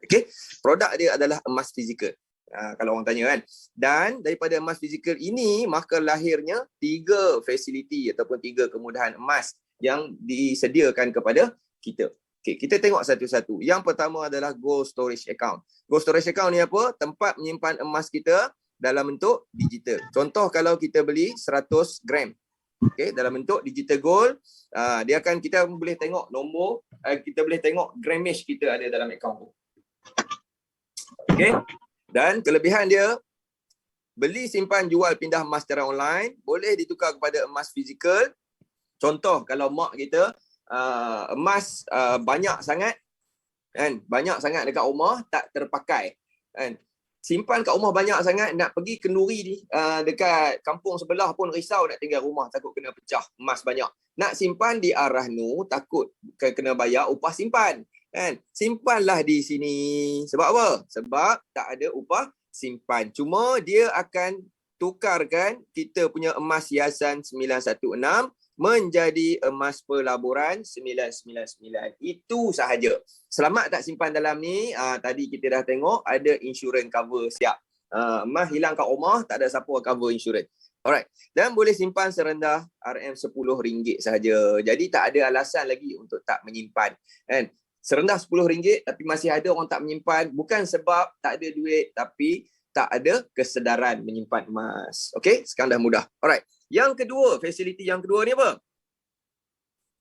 Speaker 1: Okey. Produk dia adalah emas fizikal. Kalau orang tanya kan. Dan daripada emas fizikal ini, maka lahirnya 3 fasiliti ataupun 3 kemudahan emas yang disediakan kepada kita. Okay, kita tengok satu-satu. Yang pertama adalah Gold Storage Account. Gold Storage Account ni apa? Tempat menyimpan emas kita dalam bentuk digital. Contoh kalau kita beli 100 gram. Okay, dalam bentuk digital gold, kita boleh tengok nombor, kita boleh tengok grammage kita ada dalam akaun tu. Okay. Dan kelebihan dia, beli, simpan, jual, pindah emas secara online, boleh ditukar kepada emas fizikal. Contoh kalau mak kita emas banyak sangat kan, banyak sangat dekat rumah tak terpakai kan, simpan kat rumah banyak sangat, nak pergi kenduri ni dekat kampung sebelah pun risau nak tinggal rumah, takut kena pecah, emas banyak, nak simpan di Arahnu takut kena bayar upah simpan kan, simpanlah di sini. Sebab apa? Sebab tak ada upah simpan, cuma dia akan tukarkan kita punya emas hiasan 916 menjadi emas pelaburan 999. Itu sahaja. Selamat tak simpan dalam ni? Tadi kita dah tengok ada insurans cover siap. Emas hilang kat rumah, tak ada siapa cover insurans. Alright. Dan boleh simpan serendah RM10 sahaja. Jadi tak ada alasan lagi untuk tak menyimpan. Kan? Serendah RM10 tapi masih ada orang tak menyimpan. Bukan sebab tak ada duit, tapi tak ada kesedaran menyimpan emas. Okey, sekarang dah mudah. Alright. Yang kedua, fasiliti yang kedua ni apa?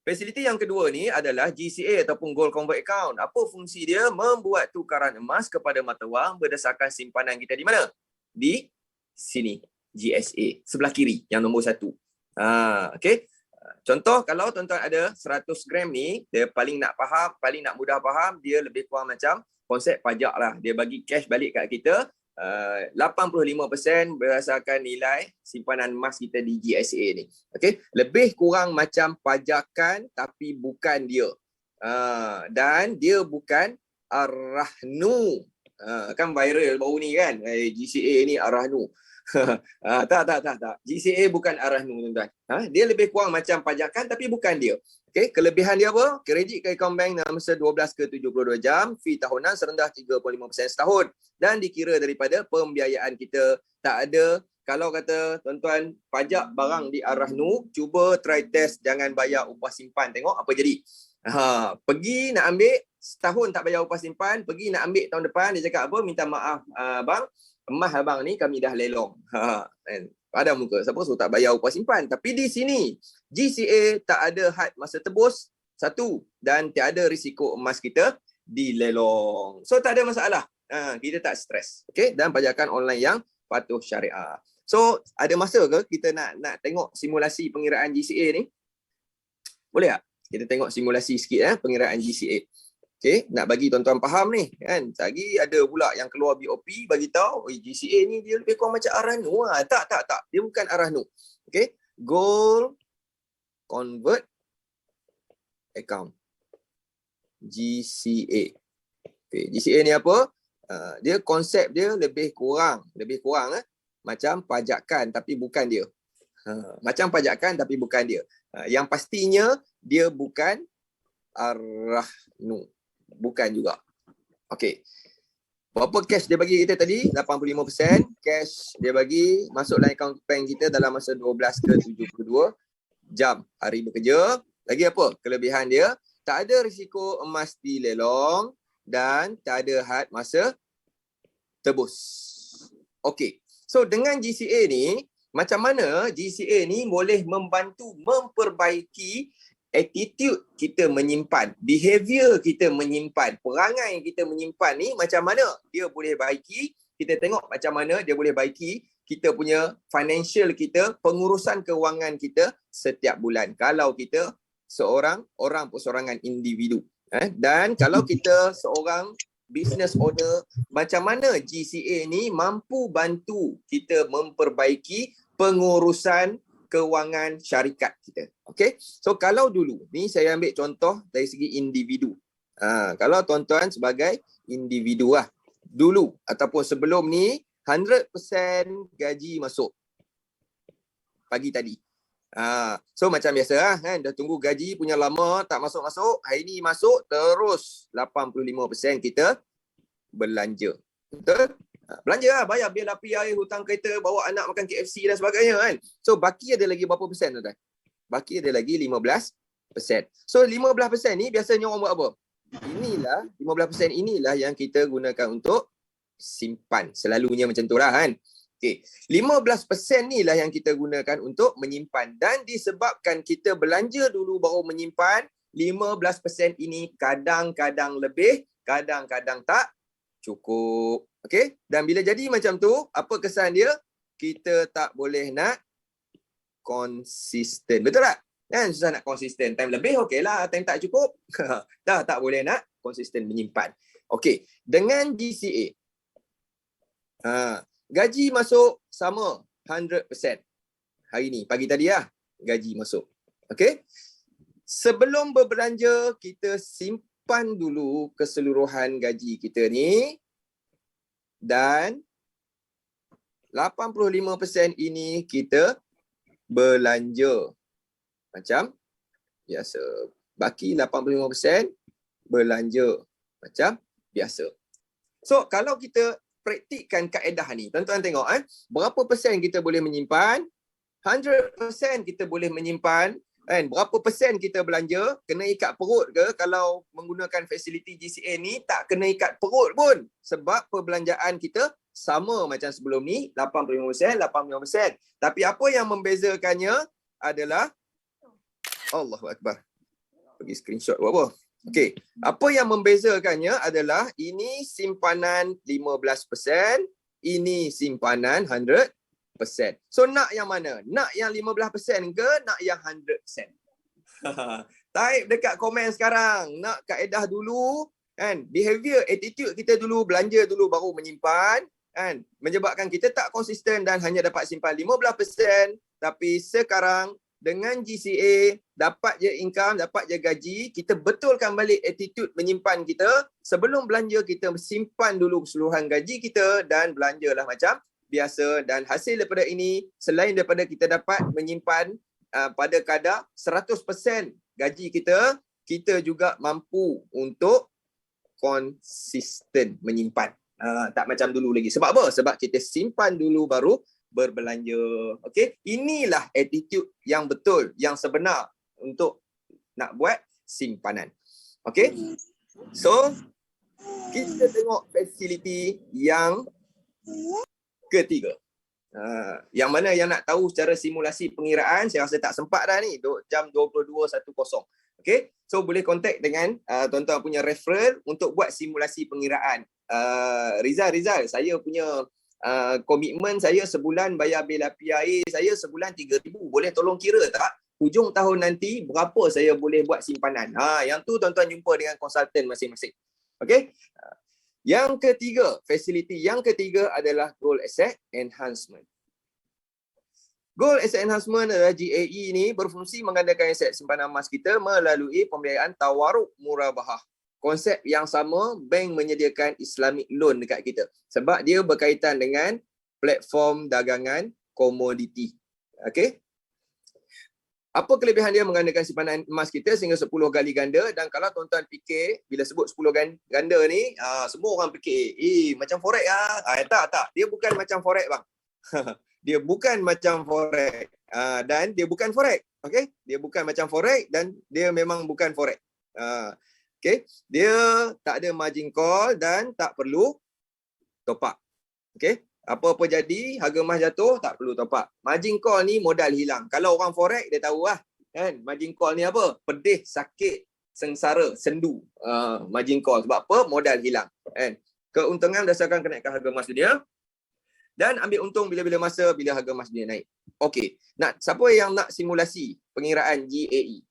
Speaker 1: Fasiliti yang kedua ni adalah GCA ataupun Gold Convert Account. Apa fungsi dia? Membuat tukaran emas kepada mata wang berdasarkan simpanan kita di mana? Di sini, GSA. Sebelah kiri, yang nombor 1. Okey. Contoh kalau tuan-tuan ada 100 gram ni, dia paling nak faham, paling nak mudah faham, dia lebih kurang macam konsep pajak lah. Dia bagi cash balik kat kita 85% berdasarkan nilai simpanan emas kita di GSA ni. Okey, lebih kurang macam pajakan tapi bukan dia. Dan dia bukan Ar-Rahnu. Kan viral baru ni kan, GCA ni Ar-Rahnu. Tak. GCA bukan Ar-Rahnu, tuan-tuan. Dia lebih kurang macam pajakan tapi bukan dia. Okey, kelebihan dia apa? Kredit ke akaun bank dalam masa 12 ke 72 jam, fee tahunan serendah 3.5% setahun dan dikira daripada pembiayaan kita. Tak ada, kalau kata tuan-tuan pajak barang di Ar-Rahnu, cuba try test jangan bayar upah simpan, tengok apa jadi. Pergi nak ambil setahun tak bayar upah simpan, pergi nak ambil tahun depan, dia cakap apa? Minta maaf bang, emas abang ni kami dah lelong. Pada muka, siapa suruh tak bayar upah simpan? Tapi di sini, GCA tak ada had masa tebus, satu, dan tiada risiko emas kita dilelong. So tak ada masalah. Kita tak stres. Okay? Dan pajakan online yang patuh syariah. So ada masa ke kita nak tengok simulasi pengiraan GCA ni? Boleh tak? Kita tengok simulasi sikit pengiraan GCA. Okay, nak bagi tuan-tuan faham ni kan. Lagi ada pula yang keluar BOP bagi tahu GCA ni dia lebih kurang macam Ar-Rahnu. Tak. Dia bukan Ar-Rahnu. Okay, Gold Convert Account. GCA. Okay, GCA ni apa? Dia konsep dia lebih kurang macam pajakan tapi bukan dia. Macam pajakan tapi bukan dia. Yang pastinya dia bukan Ar-Rahnu. Bukan juga. Okey. Berapa cash dia bagi kita tadi? 85%. Cash dia bagi masuk dalam akaun bank kita dalam masa 12 ke 72 jam hari bekerja. Lagi apa? Kelebihan dia, tak ada risiko emas dilelong dan tak ada had masa tebus. Okey. So dengan GCA ni, macam mana GCA ni boleh membantu memperbaiki attitude kita menyimpan, behavior kita menyimpan, perangai kita menyimpan ni macam mana dia boleh baiki. Kita tengok macam mana dia boleh baiki kita punya financial kita, pengurusan kewangan kita setiap bulan. Kalau kita orang persorangan individu. Dan kalau kita seorang business owner, macam mana GCA ni mampu bantu kita memperbaiki pengurusan kewangan syarikat kita. Okey. So kalau dulu ni saya ambil contoh dari segi individu. Kalau tuan-tuan sebagai individu lah. Dulu ataupun sebelum ni 100% gaji masuk pagi tadi. So macam biasa lah kan, dah tunggu gaji punya lama tak masuk-masuk, hari ni masuk terus 85% kita belanja. Betul? Belanja lah, bayar bil api, air, hutang kereta, bawa anak makan KFC dan sebagainya kan. So baki ada lagi berapa persen tuan-tuan? Baki ada lagi 15%. So 15% ni biasanya orang buat apa? 15% inilah yang kita gunakan untuk simpan. Selalunya macam tu lah kan. Okay. 15% ni lah yang kita gunakan untuk menyimpan. Dan disebabkan kita belanja dulu baru menyimpan, 15% ini kadang-kadang lebih, kadang-kadang tak cukup. Okey, dan bila jadi macam tu, apa kesan dia? Kita tak boleh nak konsisten. Betul tak? Kan susah nak konsisten. Time lebih okeylah, time tak cukup. Dah tak boleh nak konsisten menyimpan. Okey, dengan GCA. Gaji masuk sama 100%. Hari ni, pagi tadi lah gaji masuk. Okey. Sebelum berbelanja, kita simpan dulu keseluruhan gaji kita ni. Dan 85% ini kita belanja macam biasa. Baki 85% belanja macam biasa. So kalau kita praktikkan kaedah ni, tuan-tuan tengok berapa persen kita boleh menyimpan? 100% kita boleh menyimpan. Kan? Berapa persen kita belanja? Kena ikat perut ke? Kalau menggunakan fasiliti GCA ni, tak kena ikat perut pun. Sebab perbelanjaan kita sama macam sebelum ni, 85%, 85%. Tapi apa yang membezakannya adalah, Allahu Akbar. Pergi screenshot buat apa? Okey. Apa yang membezakannya adalah, ini simpanan 15%, ini simpanan 100%. So nak yang mana? Nak yang 15% ke nak yang 100%? Type dekat komen sekarang. Nak kaedah dulu kan? Behavior, attitude kita dulu, belanja dulu baru menyimpan kan? Menyebabkan kita tak konsisten dan hanya dapat simpan 15%, tapi sekarang dengan GCA dapat je income, dapat je gaji, kita betulkan balik attitude menyimpan kita. Sebelum belanja kita simpan dulu keseluruhan gaji kita dan belanjalah macam biasa, dan hasil daripada ini selain daripada kita dapat menyimpan pada kadar 100% gaji kita, kita juga mampu untuk konsisten menyimpan. Tak macam dulu lagi. Sebab apa? Sebab kita simpan dulu baru berbelanja. Okey, inilah attitude yang betul, yang sebenar untuk nak buat simpanan. Okey, so kita tengok fasiliti yang ketiga. Yang mana yang nak tahu secara simulasi pengiraan, saya rasa tak sempat dah ni, jam 22.10. Okey, so boleh contact dengan tuan-tuan punya referral untuk buat simulasi pengiraan. Rizal, saya punya komitmen saya sebulan bayar bil api air saya sebulan 3,000. Boleh tolong kira tak? Hujung tahun nanti berapa saya boleh buat simpanan? Yang tu tuan-tuan jumpa dengan konsultan masing-masing. Okey? Yang ketiga, fasiliti yang ketiga adalah Goal Asset Enhancement. Goal Asset Enhancement adalah GAE ni berfungsi menggandakan aset simpanan emas kita melalui pembiayaan tawaruk murabahah. Konsep yang sama, bank menyediakan Islamic loan dekat kita. Sebab dia berkaitan dengan platform dagangan komoditi. Okey? Apa kelebihan dia menggandakan simpanan emas kita sehingga 10 kali ganda? Dan kalau tuan-tuan fikir, bila sebut 10 ganda ni, semua orang fikir, macam forex lah. Tak. Dia bukan macam forex bang. Dia bukan macam forex. Dan dia bukan forex. Okey? Dia bukan macam forex dan dia memang bukan forex. Okey? Dia tak ada margin call dan tak perlu top up. Okey? Apa-apa jadi, harga emas jatuh, tak perlu top up. Margin call ni modal hilang. Kalau orang forex, dia tahu lah. Kan? Margin call ni apa? Pedih, sakit, sengsara, sendu. Margin call. Sebab apa? Modal hilang. Kan? Keuntungan berdasarkan kenaikan harga emas dunia. Dan ambil untung bila-bila masa bila harga emas dunia naik. Okey. Siapa yang nak simulasi pengiraan GAE?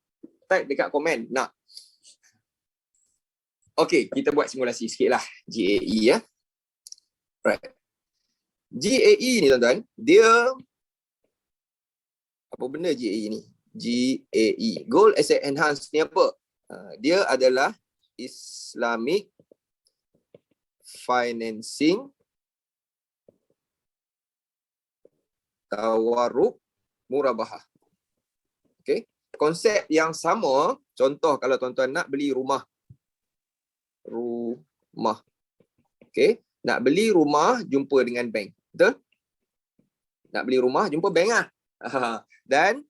Speaker 1: Type dekat komen. Nak. Okey, kita buat simulasi sikit lah. GAE ya. Right. GAE ni tuan-tuan, dia apa benda GAE ni? GAE, Goal Asset Enhanced ni apa? Dia adalah Islamic Financing Tawaruk Murabahah. Okey, konsep yang sama, contoh kalau tuan-tuan nak beli rumah. Okey, nak beli rumah jumpa dengan bank. Betul? Nak beli rumah jumpa bank lah. Dan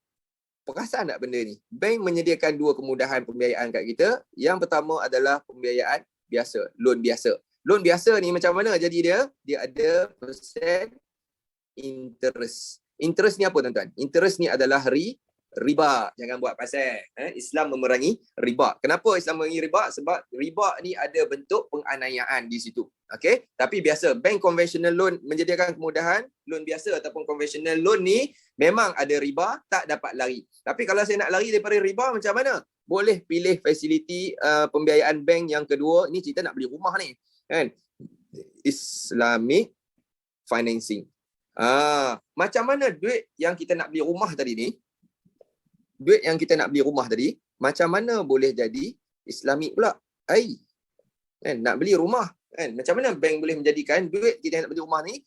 Speaker 1: perasan tak benda ni? Bank menyediakan dua kemudahan pembiayaan kat kita. Yang pertama adalah pembiayaan biasa, loan biasa. Loan biasa ni macam mana jadi dia? Dia ada persen interest. Interest ni apa tuan-tuan? Interest ni adalah riba. Jangan buat pasal. Islam memerangi riba. Kenapa Islam memerangi riba? Sebab riba ni ada bentuk penganiayaan di situ. Okey, tapi biasa bank conventional loan menyediakan kemudahan, loan biasa ataupun conventional loan ni memang ada riba, tak dapat lari. Tapi kalau saya nak lari daripada riba macam mana? Boleh pilih fasiliti pembiayaan bank yang kedua. Ini cerita nak beli rumah ni, kan? Islamic financing. Macam mana duit yang kita nak beli rumah tadi ni? Duit yang kita nak beli rumah tadi, macam mana boleh jadi Islamic pula? Kan, nak beli rumah. Kan? Macam mana bank boleh menjadikan duit kita yang nak beli rumah ni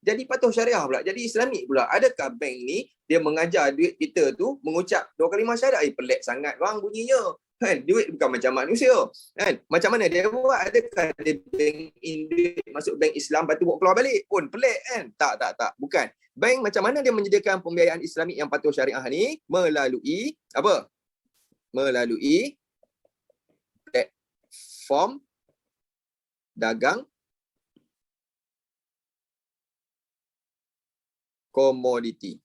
Speaker 1: jadi patuh syariah pula, jadi Islamik pula? Adakah bank ni dia mengajar duit kita tu mengucap 2 kalimah syahadat? Pelik sangat bang bunyinya. Kan? Duit bukan macam manusia. Kan? Macam mana dia buat? Adakah dia bank in duit masuk bank Islam lepas tu buat keluar balik? Pun pelik kan? Tak. Bukan. Bank macam mana dia menyediakan pembiayaan Islamik yang patuh syariah ni? Melalui apa? Melalui platform dagang komoditi.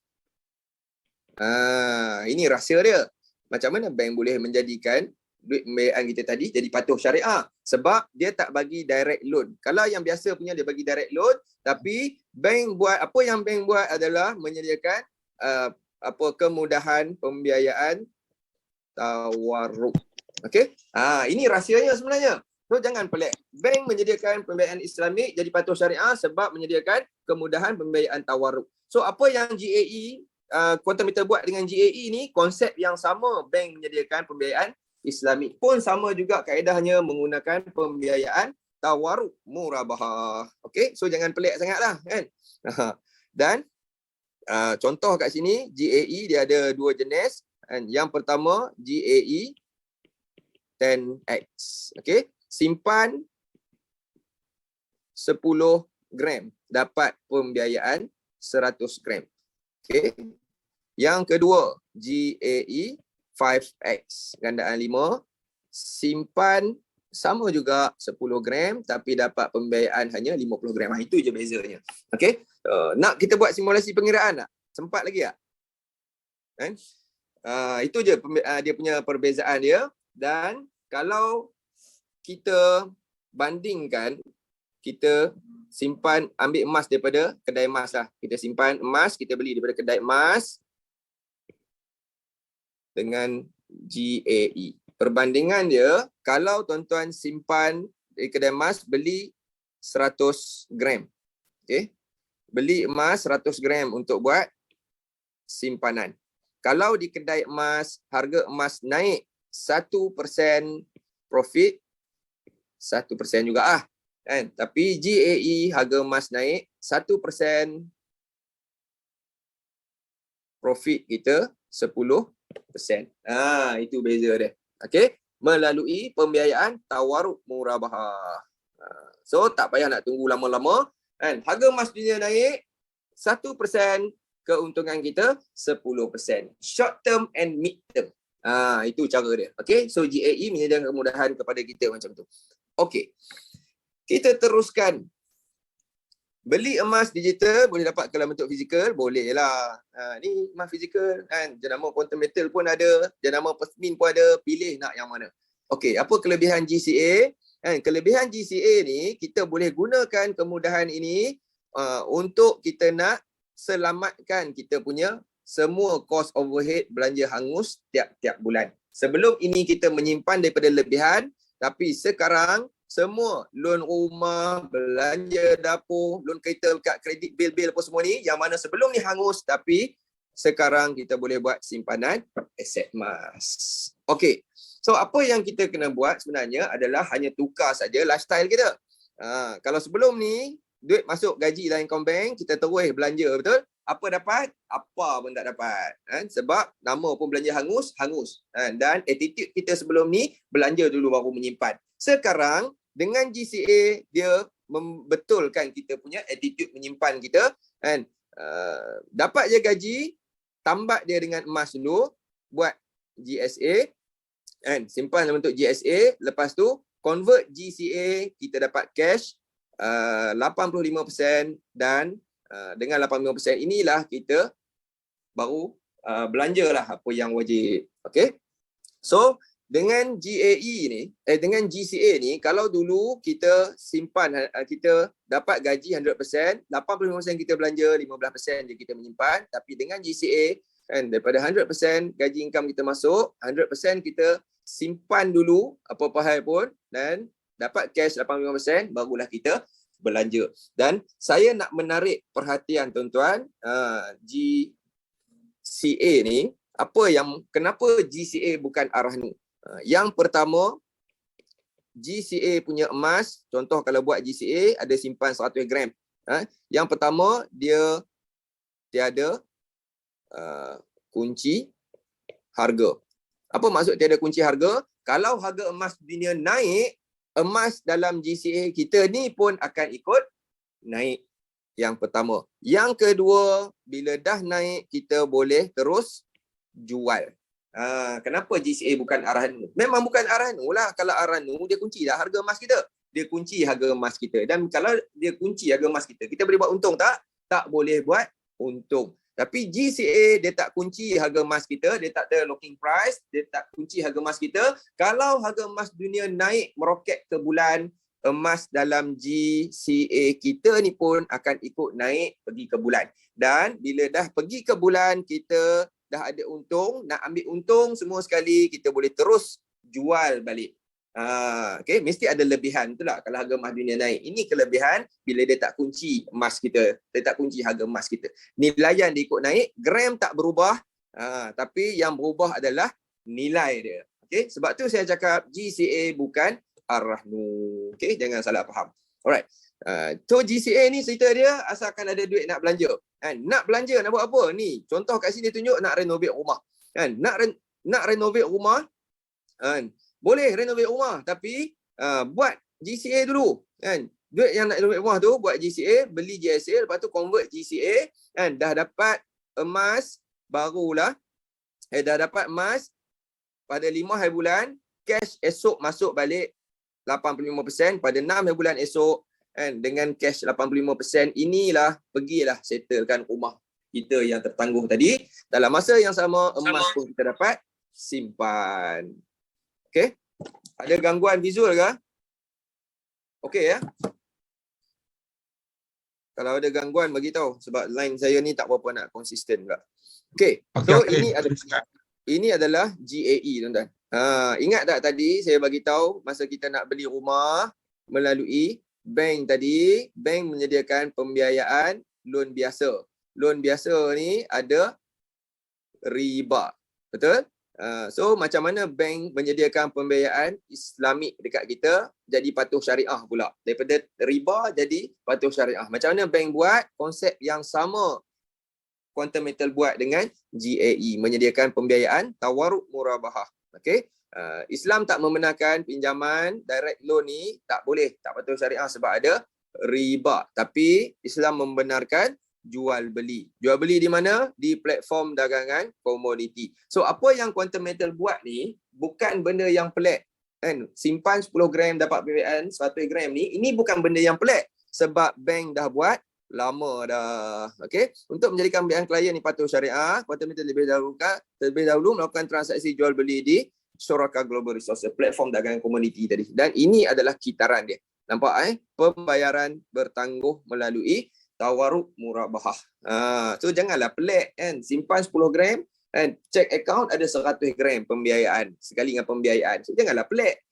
Speaker 1: Ini rahsia dia. Macam mana bank boleh menjadikan duit pembiayaan kita tadi jadi patuh syariah sebab dia tak bagi direct loan. Kalau yang biasa punya dia bagi direct loan, tapi bank buat apa yang bank buat adalah menyediakan kemudahan pembiayaan tawarruk. Okey? Ini rahsianya sebenarnya. So jangan pelik. Bank menyediakan pembiayaan Islamik jadi patuh syariah sebab menyediakan kemudahan pembiayaan tawarruk. So apa yang GAE Quantum Meter buat dengan GAE ni, konsep yang sama. Bank menyediakan pembiayaan Islamik pun sama juga kaedahnya, menggunakan pembiayaan tawarruk murabahah. Okey, so jangan pelik sangatlah kan. Dan contoh kat sini GAE dia ada dua jenis. Yang pertama GAE 10X. Okey, simpan 10 gram dapat pembiayaan 100 gram. Okey. Yang kedua GAE 5X, gandaan 5, simpan sama juga 10 gram tapi dapat pembiayaan hanya 50 gram. Itu je bezanya. Okey. Nak kita buat simulasi pengiraan tak? Sempat lagi tak? Itu je dia punya perbezaan dia. Dan kalau kita bandingkan, kita simpan, ambil emas daripada kedai emas lah. Kita simpan emas, kita beli daripada kedai emas dengan GAE. Perbandingan dia, kalau tuan-tuan simpan di kedai emas, beli 100 gram. Okay? Beli emas 100 gram untuk buat simpanan. Kalau di kedai emas, harga emas naik 1% profit, 1% juga kan. Tapi GAE harga emas naik 1%, profit kita 10%. Itu beza dia. Okey, melalui pembiayaan tawarruk murabahah. So tak payah nak tunggu lama-lama kan. Harga emas dunia naik 1%, keuntungan kita 10%. Short term and mid term. Itu cara dia. Okey, so GAE menyediakan kemudahan kepada kita macam tu. Okey. Kita teruskan. Beli emas digital boleh dapat dalam bentuk fizikal, boleh lah. Ni emas fizikal kan, jenama quantum metal pun ada, jenama Pesmin pun ada, pilih nak yang mana. Okey, apa kelebihan GCA? Kelebihan GCA ni, kita boleh gunakan kemudahan ini untuk kita nak selamatkan kita punya semua cost overhead belanja hangus tiap-tiap bulan. Sebelum ini kita menyimpan daripada lebihan, tapi sekarang semua loan rumah, belanja dapur, loan kereta, kad kredit, bil-bil apa semua ni, yang mana sebelum ni hangus, tapi sekarang kita boleh buat simpanan aset emas. Okey, so apa yang kita kena buat sebenarnya adalah hanya tukar saja lifestyle kita. Kalau sebelum ni, duit masuk gaji dalam account bank, kita terus belanja, betul? Apa dapat? Apa pun tak dapat. Sebab nama pun belanja hangus. Dan attitude kita sebelum ni, belanja dulu baru menyimpan. Sekarang, dengan GCA, dia membetulkan kita punya attitude menyimpan kita. Dapat je gaji, tambah dia dengan emas dulu, buat GSA, simpan dalam bentuk GSA, lepas tu, convert GCA, kita dapat cash 85% dan dengan 85% inilah kita baru belanjalah apa yang wajib. Okey. So dengan GAE ni, dengan GCA ni, kalau dulu kita simpan, kita dapat gaji 100%, 85% kita belanja, 15% je kita menyimpan. Tapi dengan GCA, daripada 100% gaji income kita masuk, 100% kita simpan dulu apa-apa hal pun dan dapat cash 85%, barulah kita belanja. Dan saya nak menarik perhatian tuan-tuan, GCA ni, kenapa GCA bukan Arahnu? Yang pertama, GCA punya emas, contoh kalau buat GCA ada simpan 100 gram. Yang pertama, dia tiada kunci harga. Apa maksud tiada kunci harga? Kalau harga emas dunia naik, emas dalam GCA kita ni pun akan ikut naik. Yang pertama. Yang kedua, bila dah naik, kita boleh terus jual. Kenapa GCA bukan Arahnu? Memang bukan Arahnu lah. Kalau Arahnu, dia kunci dah harga emas kita. Dia kunci harga emas kita. Dan kalau dia kunci harga emas kita, kita boleh buat untung tak? Tak boleh buat untung. Tapi GCA dia tak kunci harga emas kita, dia tak ada locking price, dia tak kunci harga emas kita. Kalau harga emas dunia naik meroket ke bulan, emas dalam GCA kita ni pun akan ikut naik pergi ke bulan. Dan bila dah pergi ke bulan, kita dah ada untung, nak ambil untung semua sekali, kita boleh terus jual balik. Okay, mesti ada lebihan, betul tak? Kalau harga emas dunia naik, ini kelebihan bila dia tak kunci emas kita, dia tak kunci harga emas kita. Nilaian dia ikut naik, gram tak berubah, tapi yang berubah adalah nilai dia. Okay, sebab tu saya cakap GCA bukan Ar-Rahnu. Okay, jangan salah faham. Alright. So GCA ni cerita dia asalkan ada duit nak belanja. Kan? Nak belanja nak buat apa? Ni contoh kat sini tunjuk nak renovate rumah. Kan? Nak renovate rumah, kan? Boleh renovate rumah tapi buat GCA dulu. Kan? Duit yang nak renovate rumah tu buat GCA, beli GSA, lepas tu convert GCA, kan? Dah dapat emas barulah. Dah dapat emas pada 5 hari bulan, cash esok masuk balik 85% pada 6 hari bulan esok, kan, dengan cash 85%, inilah pergilah settlekan rumah kita yang tertangguh tadi. Dalam masa yang sama emas pun kita dapat simpan. Okey? Ada gangguan visual ke? Okey ya? Kalau ada gangguan bagi tahu sebab line saya ni tak berapa nak konsisten pula. Okey. So ini adalah GAE tuan-tuan. Ingat tak tadi saya bagi tahu masa kita nak beli rumah melalui bank tadi, bank menyediakan pembiayaan loan biasa. Loan biasa ni ada riba. Betul? So macam mana bank menyediakan pembiayaan Islamik dekat kita jadi patuh syariah pula. Daripada riba jadi patuh syariah. Macam mana bank buat? Konsep yang sama Quantum Metal buat dengan GAE, menyediakan pembiayaan tawaruk murabahah. Okey. Islam tak membenarkan pinjaman direct loan ni tak boleh, tak patuh syariah sebab ada riba. Tapi Islam membenarkan jual beli. Jual beli di mana? Di platform dagangan komoditi. So apa yang Quantum Metal buat ni bukan benda yang pelik. Kan? Simpan 10 gram dapat pembiayaan 100 gram ni, ini bukan benda yang pelik sebab bank dah buat lama dah. Okey, untuk menjadikan pembiayaan klien ni patuh syariah, Quantum Metal terlebih dahulu melakukan transaksi jual beli di Soraka Global Resources, platform dagangan komoditi tadi. Dan ini adalah kitaran dia. Nampak pembayaran bertangguh melalui tawaruk murabahah. So janganlah pelik kan, simpan 10 gram and check account ada 100 gram pembiayaan sekali dengan pembiayaan. So janganlah pelik.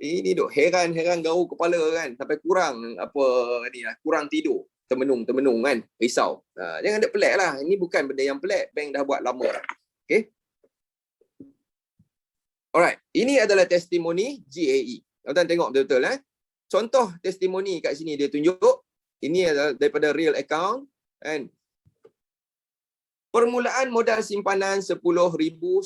Speaker 1: Ini duk heran garau kepala kan, sampai kurang apa ni lah, kurang tidur, termenung kan, risau. Jangan ada pelik lah. Ini bukan benda yang pelik, bank dah buat lama dah. Okey. Alright, ini adalah testimoni GAE. Tuan-tuan tengok betul-betul Contoh testimoni kat sini dia tunjuk. Ini adalah daripada real account kan. Permulaan modal simpanan 10,190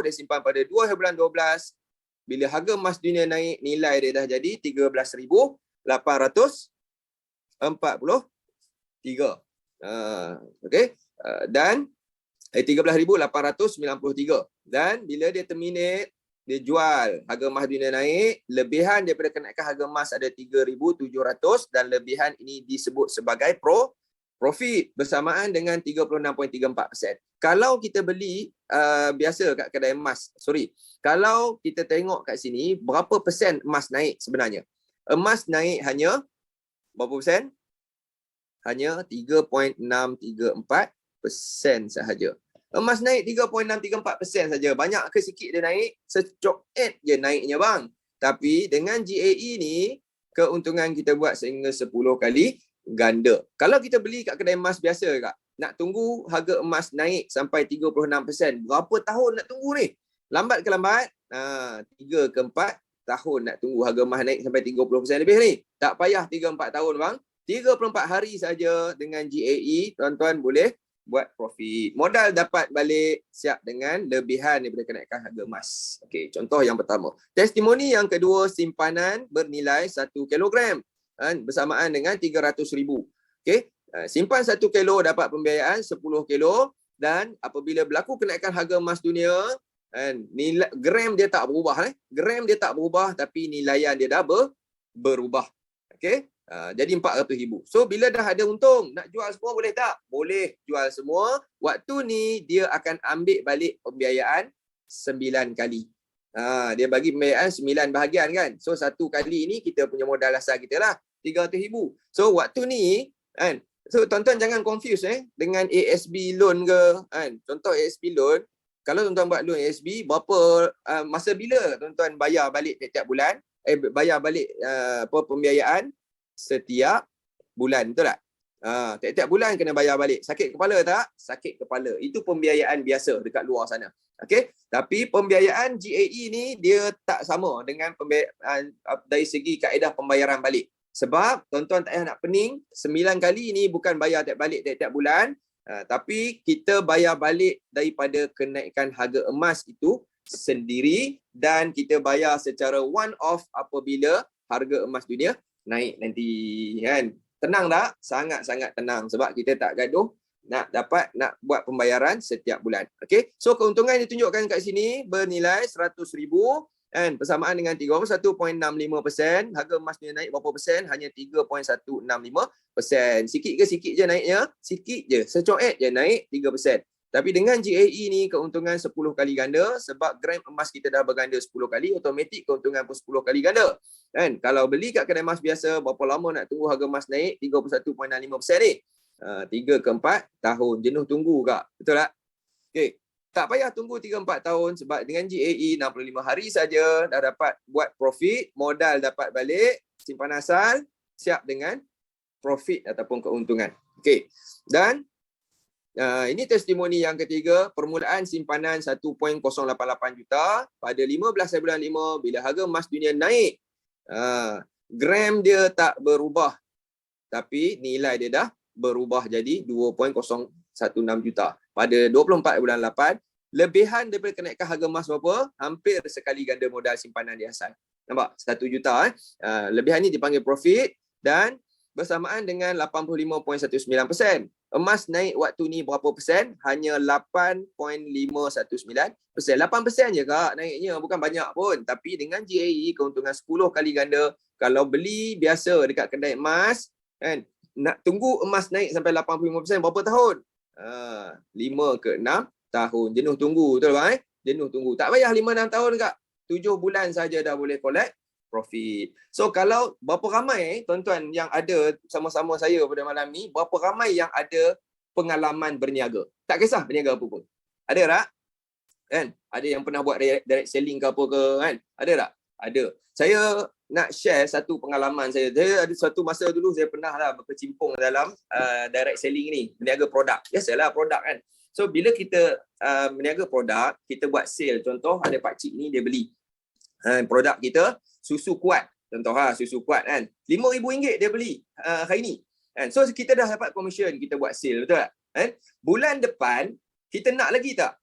Speaker 1: dia simpan pada 2 bulan 12. Bila harga emas dunia naik, nilai dia dah jadi 13,843. Okey. Dan 13,893. Dan bila dia terminate, dia jual, harga emas dunia naik, lebihan daripada kenaikan harga emas ada 3,700 dan lebihan ini disebut sebagai profit bersamaan dengan 36.34%. Kalau kita beli biasa kat kedai emas, kalau kita tengok kat sini berapa persen emas naik sebenarnya? Emas naik hanya berapa persen? Hanya 3.634% sahaja. Emas naik 3.634% saja. Banyak ke sikit dia naik? Secok je naiknya bang. Tapi dengan GAE ni, keuntungan kita buat sehingga 10 kali ganda. Kalau kita beli kat kedai emas biasa kak, nak tunggu harga emas naik sampai 36%. Berapa tahun nak tunggu ni? Lambat ke lambat? 3 ke 4 tahun nak tunggu harga emas naik sampai 30% lebih ni. Tak payah 3-4 tahun bang. 34 hari saja dengan GAE, tuan-tuan boleh buat profit. Modal dapat balik siap dengan lebihan daripada kenaikan harga emas. Okey, contoh yang pertama. Testimoni yang kedua, simpanan bernilai 1 kilogram bersamaan dengan 300,000. Okey, simpan 1 kilo dapat pembiayaan 10 kilo dan apabila berlaku kenaikan harga emas dunia, nilai gram dia tak berubah. Gram dia tak berubah tapi nilaian dia dah berubah. Okey, Jadi 400,000. So bila dah ada untung, nak jual semua boleh tak? Boleh jual semua. Waktu ni dia akan ambil balik pembiayaan 9 kali. Dia bagi pembiayaan 9 bahagian kan. So satu kali ni kita punya modal asal kita lah 300,000. So waktu ni kan, so tuan-tuan jangan confuse dengan ASB loan ke kan. Contoh ASB loan, kalau tuan-tuan buat loan ASB, berapa masa bila tuan-tuan bayar balik tiap-tiap bulan? Bayar balik pembiayaan setiap bulan, betul tak? Tiap-tiap bulan kena bayar balik. Sakit kepala tak? Sakit kepala. Itu pembiayaan biasa dekat luar sana. Okey, tapi pembiayaan GAE ni dia tak sama dengan pembiayaan dari segi kaedah pembayaran balik. Sebab tuan-tuan tak payah nak pening, 9 kali ni bukan bayar tiap-tiap bulan, tapi kita bayar balik daripada kenaikan harga emas itu sendiri dan kita bayar secara one off apabila harga emas dunia naik nanti kan. Tenang tak? Sangat-sangat tenang sebab kita tak gaduh nak buat pembayaran setiap bulan. Okey. So keuntungan yang ditunjukkan kat sini bernilai 100,000 kan, bersamaan dengan 31.65%. Harga emas dunia naik berapa persen? Hanya 3.165%. Sikit ke sikit je naiknya? Sikit je. Secoet je naik 3%. Tapi dengan GAE ni keuntungan 10 kali ganda sebab gram emas kita dah berganda 10 kali, automatik keuntungan pun 10 kali ganda. Kan? Kalau beli kat kedai emas biasa, berapa lama nak tunggu harga emas naik? 31.65% ni. 3 ke 4 tahun. Jenuh tunggu kak. Betul tak? Okey. Tak payah tunggu 3-4 tahun sebab dengan GAE 65 hari saja dah dapat buat profit, modal dapat balik, simpanan asal siap dengan profit ataupun keuntungan. Okey. Dan ini testimoni yang ketiga, permulaan simpanan 1.088 juta pada 15 bulan 5 bila harga emas dunia naik. Gram dia tak berubah tapi nilai dia dah berubah jadi 2.016 juta. Pada 24 bulan 8, lebihan daripada kenaikan harga emas berapa? Hampir sekali ganda modal simpanan di asal. Nampak? 1 juta. Lebihan ni dipanggil profit dan bersamaan dengan 85.19%. Emas naik waktu ni berapa persen? Hanya 8.519%. 8% je kak naiknya, bukan banyak pun. Tapi dengan GAE keuntungan 10 kali ganda. Kalau beli biasa dekat kedai emas, kan, nak tunggu emas naik sampai 85% berapa tahun? 5 ke 6 tahun. Jenuh tunggu, betul bang? Jenuh tunggu. Tak payah 5-6 tahun kak. 7 bulan saja dah boleh collect profit. So kalau berapa ramai tuan-tuan yang ada sama-sama saya pada malam ni, berapa ramai yang ada pengalaman berniaga? Tak kisah berniaga apa pun. Ada tak? Kan? Ada yang pernah buat direct selling ke apa ke kan? Ada tak? Ada. Saya nak share satu pengalaman saya. Saya ada suatu masa dulu saya pernah lah berkecimpung dalam direct selling ni, berniaga produk. Biasalah produk kan. So bila kita berniaga produk, kita buat sale. Contoh ada pakcik ni dia beli produk kita, susu kuat. Contoh susu kuat kan. RM5,000 dia beli hari ni. Kan? So kita dah dapat commission, kita buat sale, betul tak? Bulan depan kita nak lagi tak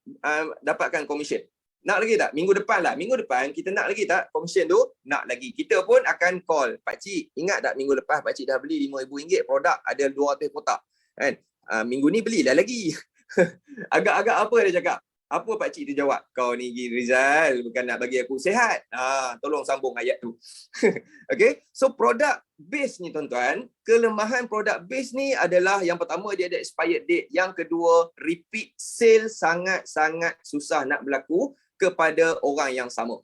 Speaker 1: dapatkan commission? Nak lagi tak? Minggu depan lah. Minggu depan kita nak lagi tak commission tu? Nak lagi. Kita pun akan call. Pakcik, ingat tak minggu lepas pakcik dah beli RM5,000 produk, ada 200 kotak. Kan? Minggu ni belilah lagi. Agak-agak apa dia cakap? Apa pakcik tu jawab? Kau ni Rizal, bukan nak bagi aku sihat. Tolong sambung ayat tu. Okay. So produk base ni tuan-tuan, kelemahan produk base ni adalah yang pertama dia ada expired date. Yang kedua, repeat sale sangat-sangat susah nak berlaku kepada orang yang sama.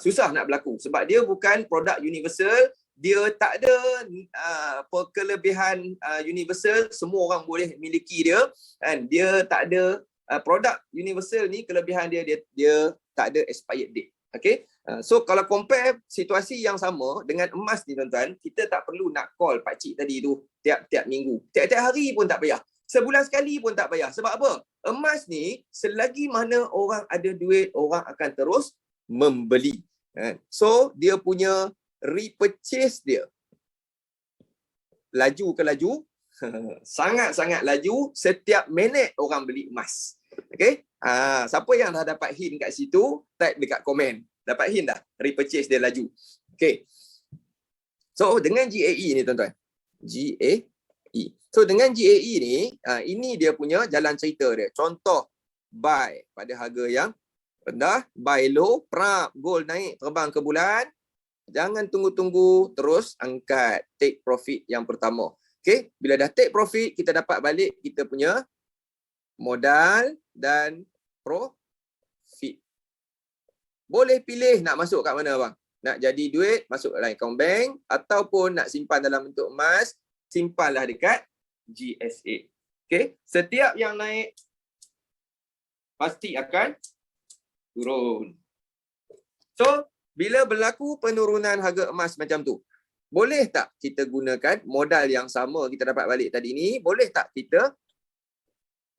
Speaker 1: Susah nak berlaku sebab dia bukan produk universal. Dia tak ada kelebihan universal, semua orang boleh miliki dia. And dia tak ada produk universal ni, kelebihan dia tak ada expired date. Okay. So kalau compare situasi yang sama dengan emas ni tuan-tuan, kita tak perlu nak call pakcik tadi tu tiap-tiap minggu. Tiap-tiap hari pun tak payah. Sebulan sekali pun tak payah. Sebab apa? Emas ni selagi mana orang ada duit, orang akan terus membeli. So dia punya repurchase dia laju ke laju? Sangat-sangat laju. Setiap minit orang beli emas. Okay. Siapa yang dah dapat hint kat situ, type dekat komen. Dapat hint dah? Repurchase dia laju. Okay. So dengan GAE ni tuan-tuan. GAE. So dengan GAE ni, ini dia punya jalan cerita dia. Contoh, buy pada harga yang rendah, buy low, gold naik terbang ke bulan. Jangan tunggu-tunggu, terus angkat take profit yang pertama. Okay, bila dah take profit, kita dapat balik kita punya modal dan profit. Boleh pilih nak masuk kat mana bang? Nak jadi duit, masuk dalam account bank, ataupun nak simpan dalam bentuk emas, simpanlah dekat GSA. Okay, setiap yang naik pasti akan turun. So, bila berlaku penurunan harga emas macam tu, boleh tak kita gunakan modal yang sama kita dapat balik tadi ni, boleh tak kita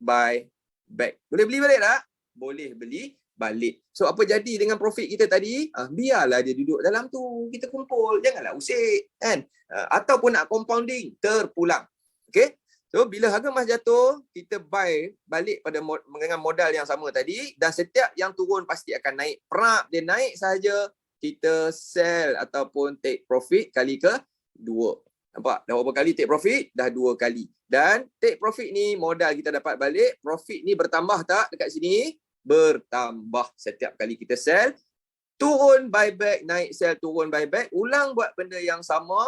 Speaker 1: buy back? Boleh beli balik tak? Boleh beli balik. So, apa jadi dengan profit kita tadi? Biarlah dia duduk dalam tu. Kita kumpul. Janganlah usik. Kan? Ataupun nak compounding, terpulang. Okay? So, bila harga emas jatuh, kita buy balik pada dengan modal yang sama tadi, dan setiap yang turun pasti akan naik. Perap, dia naik sahaja, kita sell ataupun take profit kali ke 2. Nampak? Dah berapa kali take profit? Dah 2 kali. Dan take profit ni, modal kita dapat balik, profit ni bertambah tak dekat sini? Bertambah setiap kali kita sell. Turun, buy back, naik sell, turun, buy back. Ulang buat benda yang sama.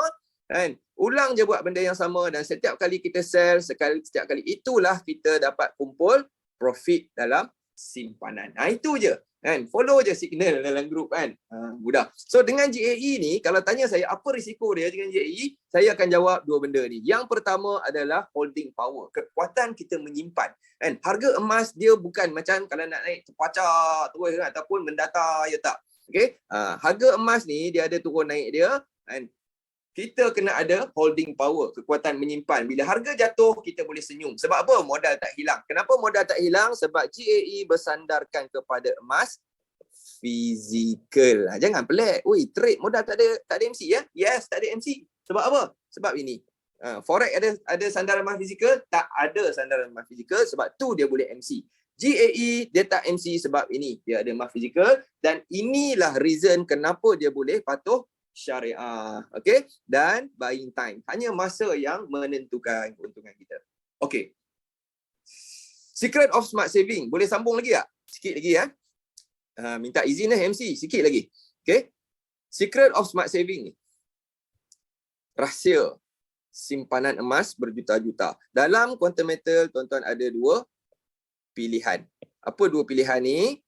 Speaker 1: Kan? Ulang je buat benda yang sama, dan setiap kali kita sell, setiap kali itulah kita dapat kumpul profit dalam simpanan. Itu je. Kan? Follow je signal dalam grup kan. Mudah. So dengan GAE ni, kalau tanya saya apa risiko dia dengan GAE, saya akan jawab 2 benda ni. Yang pertama adalah holding power. Kekuatan kita menyimpan. Kan? Harga emas dia bukan macam kalau nak naik terpacak terus kan, ataupun mendatar ya tak. Okay? Harga emas ni dia ada turun naik dia. Kan? Kita kena ada holding power, kekuatan menyimpan. Bila harga jatuh, kita boleh senyum. Sebab apa? Modal tak hilang. Kenapa modal tak hilang? Sebab GAE bersandarkan kepada emas fizikal. Jangan pelik. Oi, trade modal tak ada MC ya? Yes, tak ada MC. Sebab apa? Sebab ini. Forex ada sandaran emas fizikal? Tak ada sandaran emas fizikal. Sebab tu dia boleh MC. GAE dia tak MC sebab ini. Dia ada emas fizikal. Dan inilah reason kenapa dia boleh patuh syariah. Okay? Dan buying time. Hanya masa yang menentukan keuntungan kita. Okay. Secret of smart saving. Boleh sambung lagi tak? Sikit lagi ya. Minta izin MC. Sikit lagi. Okay. Secret of smart saving ni. Rahsia simpanan emas berjuta-juta. Dalam quantum metal, tuan-tuan ada 2 pilihan. Apa 2 pilihan ni?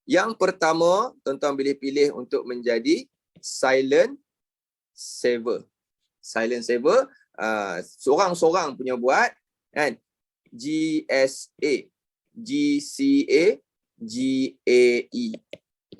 Speaker 1: Yang pertama, tuan-tuan boleh pilih untuk menjadi silent saver. Silent saver, seorang-seorang punya buat kan. GSA, GCA, GAE.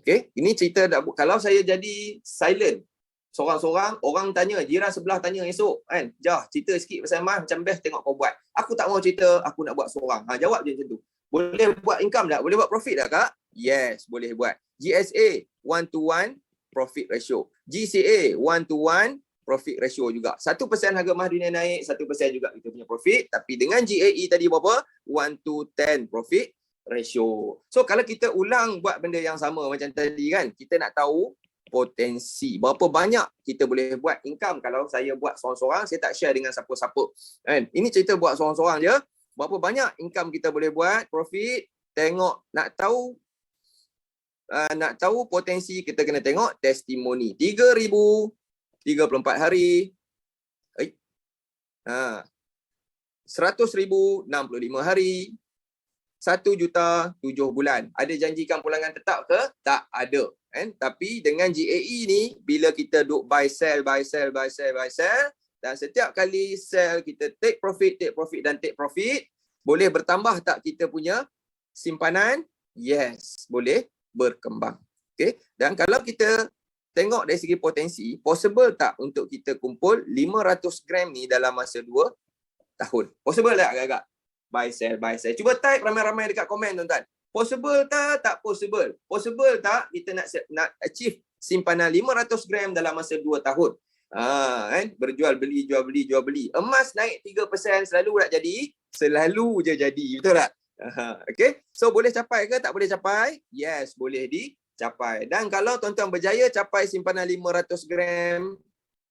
Speaker 1: Okay, ini cerita kalau saya jadi silent seorang-seorang, orang tanya, jiran sebelah tanya esok kan, Jah, cerita sikit pasal emas, macam best tengok kau buat. Aku tak mau cerita, aku nak buat seorang. Jawab je macam tu. Boleh buat income tak? Boleh buat profit tak kak? Yes, boleh buat. GSA 1:1 profit ratio. GCA 1:1 profit ratio juga. 1% harga emas dunia naik, 1% juga kita punya profit. Tapi dengan GAE tadi berapa? 1:10 profit ratio. So kalau kita ulang buat benda yang sama macam tadi kan, kita nak tahu potensi. Berapa banyak kita boleh buat income kalau saya buat seorang-seorang, saya tak share dengan siapa-siapa. Kan? Ini cerita buat seorang-seorang je. Berapa banyak income kita boleh buat, profit, tengok, nak tahu potensi, kita kena tengok testimoni. 3,034 hari. 100,000 65 hari. 1 juta 7 bulan. Ada janjikan pulangan tetap ke? Tak ada. Kan? Tapi dengan GAE ni, bila kita duk buy sell, dan setiap kali sell, kita take profit, dan take profit, boleh bertambah tak kita punya simpanan? Yes, boleh berkembang. Okay? Dan kalau kita tengok dari segi potensi, possible tak untuk kita kumpul 500 gram ni dalam masa 2 tahun? Possible tak agak-agak? Buy sell. Cuba type ramai-ramai dekat komen tuan-tuan. Possible tak? Tak possible. Possible tak kita nak achieve simpanan 500 gram dalam masa 2 tahun? Kan? Berjual beli, jual beli. Emas naik 3% selalu tak jadi? Selalu je jadi. Betul tak? Okay? So boleh capai ke? Tak boleh capai? Yes, boleh dicapai. Dan kalau tuan-tuan berjaya capai simpanan 500 gram,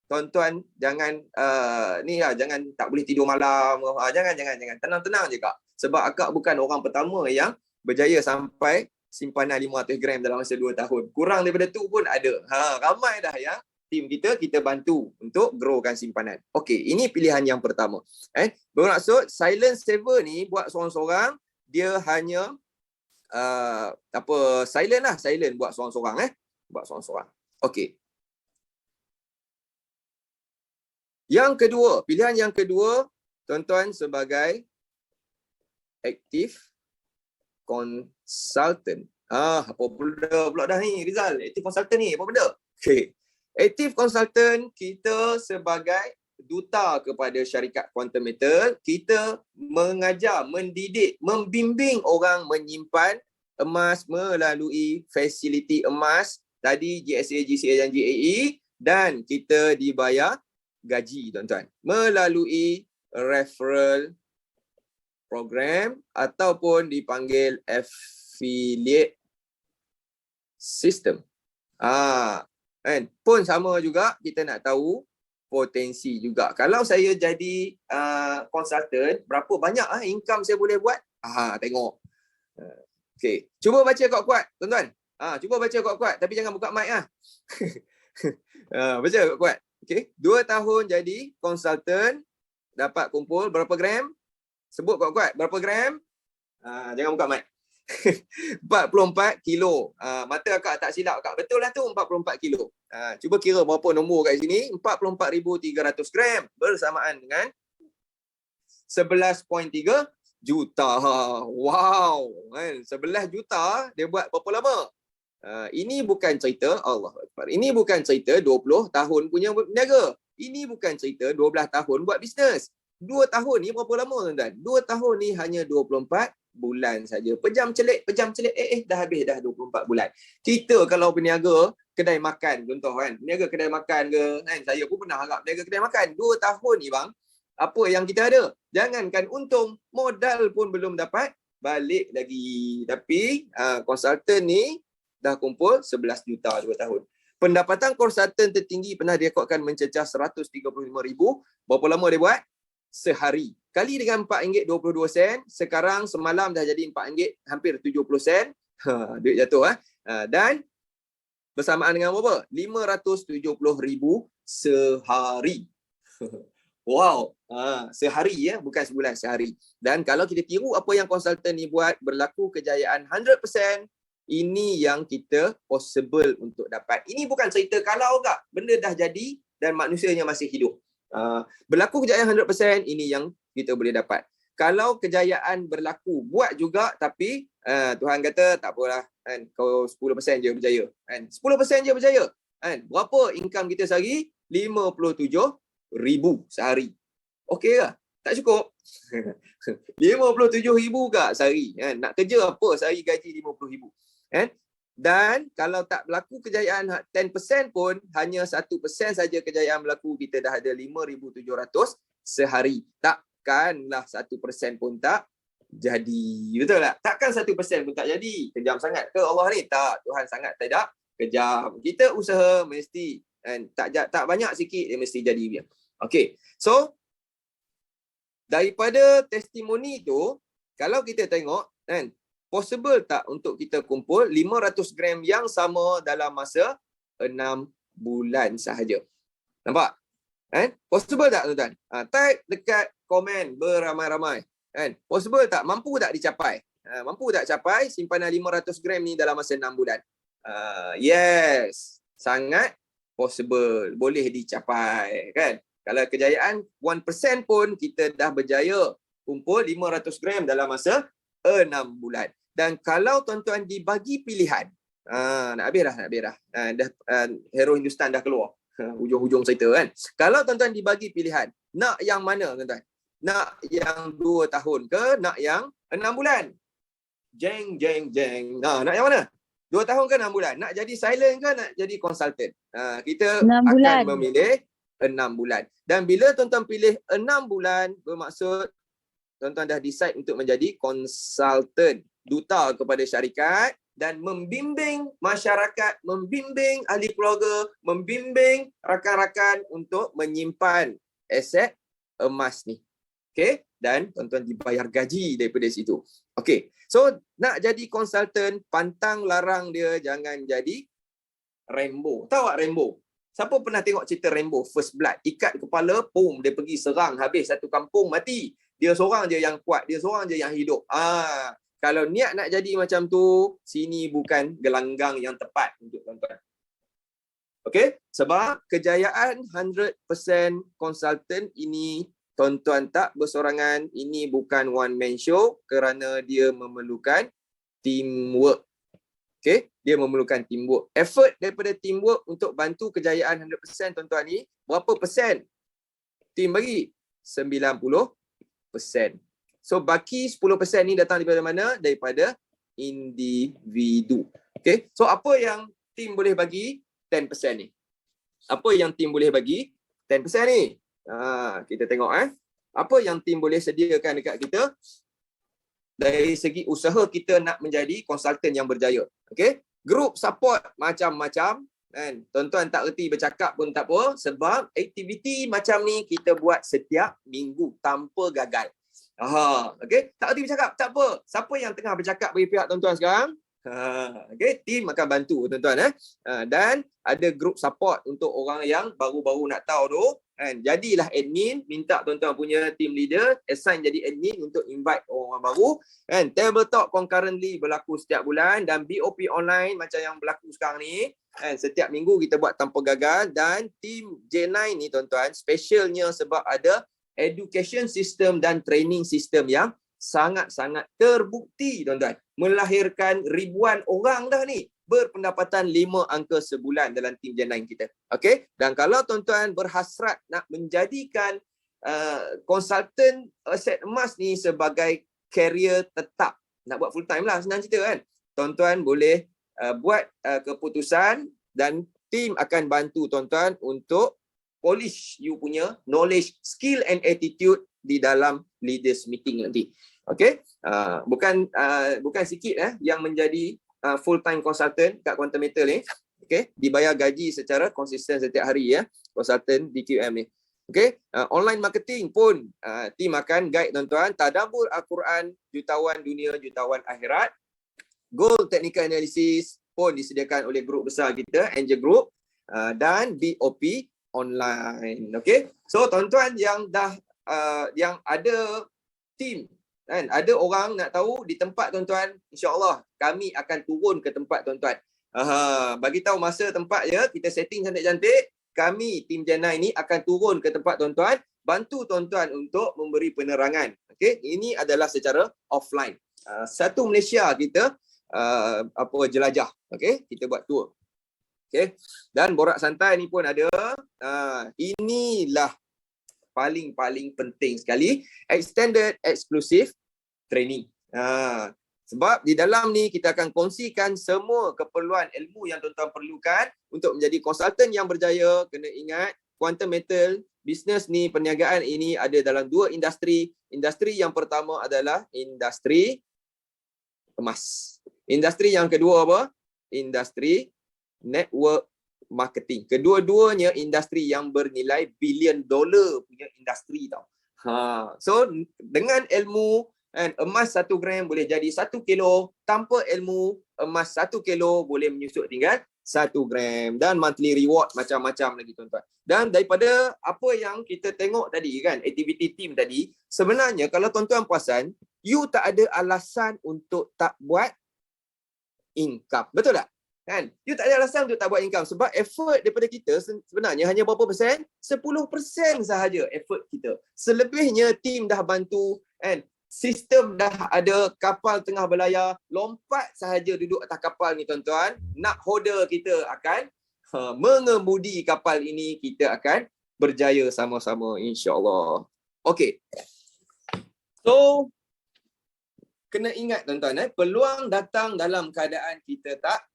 Speaker 1: tuan-tuan jangan jangan tak boleh tidur malam. Jangan. Tenang-tenang je kak. Sebab akak bukan orang pertama yang berjaya sampai simpanan 500 gram dalam masa 2 tahun. Kurang daripada tu pun ada. Ramai dah yang tim kita bantu untuk growkan simpanan. Okey, ini pilihan yang pertama. Bermaksud silent saver ni buat seorang-seorang, dia hanya silent buat seorang-seorang. Buat seorang-seorang. Okey. Yang kedua, pilihan yang kedua, tuan-tuan, sebagai active consultant. Apa benda pula dah ni, Rizal? Active consultant ni, apa benda? Okay. Active consultant, kita sebagai duta kepada syarikat Quantum Metal, kita mengajar, mendidik, membimbing orang menyimpan emas melalui fasiliti emas, tadi GSA, GCA dan GAE, dan kita dibayar gaji, tuan-tuan, melalui referral program ataupun dipanggil affiliate system. Pun sama juga, kita nak tahu potensi juga. Kalau saya jadi consultant, berapa banyak income saya boleh buat? Tengok. Okey, cuba baca kuat-kuat, tuan-tuan. Cuba baca kuat-kuat, tapi jangan buka mic . Baca kuat-kuat. Okey, 2 tahun jadi consultant, dapat kumpul berapa gram? Sebut kuat-kuat, berapa gram? Jangan buka mic. 44 kilo. Mata akak tak silap akak. Betul lah tu, 44 kilo. Cuba kira berapa nombor kat sini. 44,300 gram bersamaan dengan 11.3 juta. Wow. 11 juta dia buat berapa lama? Ini bukan cerita, Allah Akbar. Ini bukan cerita 20 tahun punya berniaga. Ini bukan cerita 12 tahun buat bisnes. 2 tahun ni berapa lama, tuan-tuan? 2 tahun ni hanya 24 bulan saja. Pejam celik, dah habis dah 24 bulan. Kita kalau berniaga kedai makan, contoh kan, berniaga kedai makan ke, kan, saya pun pernah harap berniaga kedai makan. 2 tahun ni bang, apa yang kita ada? Jangankan untung, modal pun belum dapat balik lagi. Tapi konsultan ni dah kumpul 11 juta 2 tahun. Pendapatan konsultan tertinggi pernah direkodkan mencecah 135,000. Berapa lama dia buat? Sehari. Kali dengan RM4.22, sekarang semalam dah jadi RM4, hampir 70 sen. Duit jatuh. Dan bersamaan dengan berapa? 570,000 sehari. Wow. Sehari ya, bukan sebulan, sehari. Dan kalau kita tiru apa yang konsultan ni buat, berlaku kejayaan 100%, ini yang kita possible untuk dapat. Ini bukan cerita kalau tak, benda dah jadi dan manusianya masih hidup. Berlaku kejayaan 100%, ini yang kita boleh dapat. Kalau kejayaan berlaku, buat juga, tapi Tuhan kata tak apalah, kan, kau 10% je berjaya, kan? 10% je berjaya, kan? Berapa income kita sehari? 57,000 sehari. Okey ke? Tak cukup. 57,000 ke sehari, kan? Nak kerja apa sehari gaji 50,000, kan? Dan kalau tak berlaku kejayaan 10% pun, hanya 1% saja kejayaan berlaku, kita dah ada 5,700 sehari. Takkanlah 1% pun tak jadi. Betul tak? Takkan 1% pun tak jadi. Kejam sangat ke Allah ni? Tak. Tuhan sangat tidak kejam. Kita usaha mesti, kan? Tak banyak sikit dia mesti jadi dia. Okey. So, daripada testimoni tu, kalau kita tengok, kan, possible tak untuk kita kumpul 500 gram yang sama dalam masa 6 bulan sahaja? Nampak? Kan? Possible tak, tuan-tuan? Type dekat komen beramai-ramai. Kan? Possible tak? Mampu tak dicapai? Mampu tak capai simpanan 500 gram ni dalam masa 6 bulan? Yes. Sangat possible. Boleh dicapai. Kan? Kalau kejayaan 1% pun, kita dah berjaya kumpul 500 gram dalam masa 6 bulan. Dan kalau tuan-tuan dibagi pilihan, nak habis dah. Hero Hindustan dah keluar. Hujung-hujung cerita, kan. Kalau tuan-tuan dibagi pilihan, nak yang mana, tuan-tuan? Nak yang 2 tahun ke, nak yang 6 bulan? Jeng. Nak yang mana? 2 tahun ke 6 bulan? Nak jadi silent ke nak jadi consultant? Kita akan memilih 6 bulan. Dan bila tuan-tuan pilih 6 bulan, bermaksud tuan-tuan dah decide untuk menjadi consultant, duta kepada syarikat, dan membimbing masyarakat, membimbing ahli keluarga, membimbing rakan-rakan untuk menyimpan aset emas ni. Okey? dan tuan-tuan dibayar gaji daripada situ. Okey. So nak jadi konsultan, pantang larang dia jangan jadi Rambo. Tahu tak Rambo? Siapa pernah tengok cerita Rambo First Blood? Ikat kepala, pum, dia pergi serang habis satu kampung mati. Dia seorang je yang kuat, dia seorang je yang hidup. Kalau niat nak jadi macam tu, sini bukan gelanggang yang tepat untuk tuan-tuan. Okey? Sebab kejayaan 100% konsultan ini tuan-tuan tak bersorangan, ini bukan one man show kerana dia memerlukan teamwork. Okey, dia memerlukan teamwork. Effort daripada teamwork untuk bantu kejayaan 100% tuan-tuan ni, berapa persen team bagi? 90%. So baki 10% ni datang daripada mana? Daripada individu. Okey, so apa yang team boleh bagi? 10% ni. Apa yang team boleh bagi? 10% ni. Kita tengok apa yang team boleh sediakan dekat kita dari segi usaha kita nak menjadi konsultan yang berjaya. Okey, group support macam-macam kan. Tuan-tuan tak reti bercakap pun tak apa, sebab aktiviti macam ni kita buat setiap minggu tanpa gagal. Okey, tak reti bercakap tak apa. Siapa yang tengah bercakap bagi pihak tuan-tuan sekarang? Okey, team akan bantu tuan-tuan dan ada group support untuk orang yang baru-baru nak tahu tu kan. Jadilah admin, minta tuan-tuan punya team leader assign jadi admin untuk invite orang baru kan. Table talk concurrently berlaku setiap bulan dan BOP online macam yang berlaku sekarang ni kan. Setiap minggu kita buat tanpa gagal. Dan team J9 ni tuan-tuan specialnya sebab ada education system dan training system yang sangat-sangat terbukti tuan-tuan. Melahirkan ribuan orang dah ni berpendapatan 5 angka sebulan dalam tim J9 kita. Okey? Dan kalau tuan-tuan berhasrat nak menjadikan konsultan aset emas ni sebagai career tetap, nak buat full time lah, senang cerita kan. Tuan-tuan boleh buat keputusan dan tim akan bantu tuan-tuan untuk polish you punya knowledge, skill and attitude di dalam leaders meeting nanti. Okey, bukan sikit yang menjadi full time consultant kat Quantum Metal ni. Okey, dibayar gaji secara konsisten setiap hari konsultan di QM ni. Okey, online marketing pun team akan guide tuan-tuan. Tadabbur Al-Quran, jutawan dunia, jutawan akhirat. Goal technical analysis pun disediakan oleh grup besar kita, Angel Group, dan BOP online. Okey, so tuan-tuan yang dah yang ada team kan, ada orang nak tahu di tempat tuan-tuan, insya-Allah kami akan turun ke tempat tuan-tuan. Bagi tahu masa tempat je, kita setting cantik-cantik, kami tim J9 ni akan turun ke tempat tuan-tuan, bantu tuan-tuan untuk memberi penerangan. Okey, ini adalah secara offline. Satu Malaysia kita jelajah. Okey, kita buat tour. Okey, dan borak santai ni pun ada. Inilah paling penting sekali, extended exclusive training. Sebab di dalam ni kita akan kongsikan semua keperluan ilmu yang tuan-tuan perlukan untuk menjadi konsultan yang berjaya. Kena ingat, Quantum Metal bisnes ni, perniagaan ini ada dalam 2 industri. Industri yang pertama adalah industri emas. Industri yang kedua apa? Industri network marketing. Kedua-duanya industri yang bernilai $billion punya industri tau. So dengan ilmu emas 1 gram boleh jadi 1 kilo. Tanpa ilmu, emas 1 kilo boleh menyusut tinggal 1 gram. Dan monthly reward macam-macam lagi tuan-tuan. Dan daripada apa yang kita tengok tadi kan, activity team tadi, sebenarnya kalau tuan-tuan perasan, you tak ada alasan untuk tak buat income. Betul tak? Kan? You tak ada alasan untuk tak buat income sebab effort daripada kita sebenarnya hanya berapa persen? 10% sahaja effort kita. Selebihnya tim dah bantu kan. Sistem dah ada, kapal tengah berlayar, lompat sahaja duduk atas kapal ni tuan-tuan. Nak holder kita akan mengemudi kapal ini, kita akan berjaya sama-sama insya-Allah. Okey. So kena ingat tuan-tuan peluang datang dalam keadaan kita tak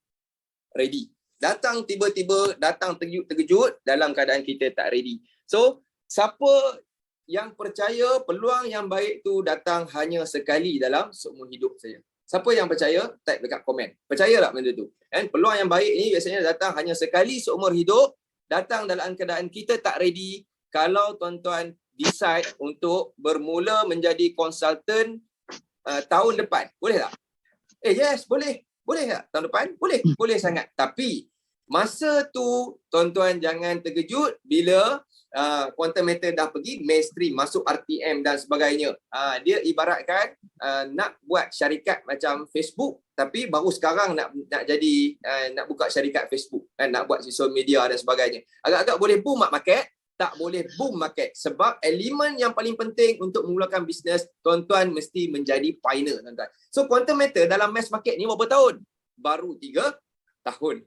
Speaker 1: ready. Datang tiba-tiba, datang terkejut dalam keadaan kita tak ready. So, siapa yang percaya peluang yang baik tu datang hanya sekali dalam seumur hidup saja? Siapa yang percaya, type dekat komen. Percaya tak benda tu? Peluang yang baik ni biasanya datang hanya sekali seumur hidup, datang dalam keadaan kita tak ready. Kalau tuan-tuan decide untuk bermula menjadi konsultan tahun depan. Boleh tak? Yes, boleh. Boleh tak tahun depan? Boleh. Boleh sangat. Tapi masa tu tuan-tuan jangan terkejut bila quantum matter dah pergi mainstream, masuk RTM dan sebagainya. Dia ibaratkan nak buat syarikat macam Facebook, tapi baru sekarang nak jadi nak buka syarikat Facebook kan, nak buat social media dan sebagainya. Agak-agak boleh boom market, tak boleh boom market sebab elemen yang paling penting untuk memulakan bisnes, tuan-tuan mesti menjadi pioneer, tuan-tuan. So quantum matter dalam mass market ni berapa tahun? Baru 3 tahun.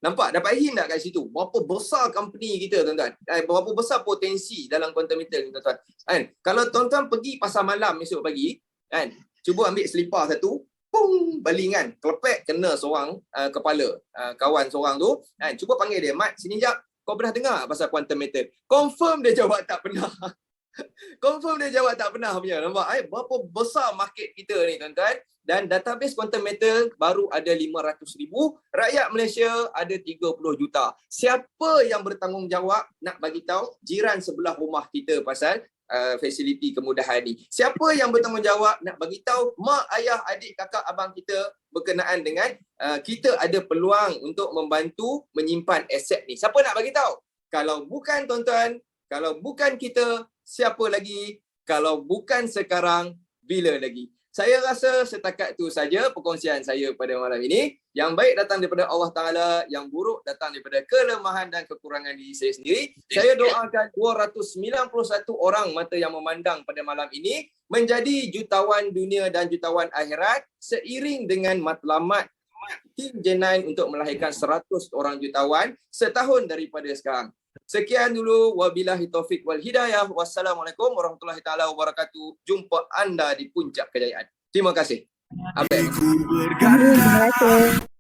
Speaker 1: Nampak? Dapat hint tak kat situ? Berapa besar company kita, tuan-tuan? Berapa besar potensi dalam quantum matter ni, tuan-tuan? Kan? Kalau tuan-tuan pergi pasar malam esok pagi, kan? Cuba ambil selipar satu, pung, balingan, kelepek kena seorang kepala kawan seorang tu, kan? Cuba panggil dia, "Mat, sini jap. Kau pernah dengar pasal quantum matter?" Confirm dia jawab tak pernah. Confirm dia jawab tak pernah punya. Nampak? Berapa besar market kita ni, tuan-tuan? Dan database quantum matter baru ada 500,000, rakyat Malaysia ada 30 juta. Siapa yang bertanggungjawab nak bagi tahu jiran sebelah rumah kita pasal fasiliti kemudahan ni? Siapa yang bertanggungjawab nak bagi tahu mak, ayah, adik, kakak, abang kita berkenaan dengan kita ada peluang untuk membantu menyimpan aset ni? Siapa nak bagi tahu? Kalau bukan tuan-tuan, kalau bukan kita, siapa lagi? Kalau bukan sekarang, bila lagi? Saya rasa setakat itu saja perkongsian saya pada malam ini. Yang baik datang daripada Allah Ta'ala, yang buruk datang daripada kelemahan dan kekurangan diri saya sendiri. Saya doakan 291 orang mata yang memandang pada malam ini menjadi jutawan dunia dan jutawan akhirat seiring dengan matlamat tim J9 untuk melahirkan 100 orang jutawan setahun daripada sekarang. Sekian dulu, wabillahi taufik wal hidayah. Wassalamualaikum warahmatullahi taala wabarakatuh. Jumpa anda di puncak kejayaan. Terima kasih.
Speaker 5: Terima kasih.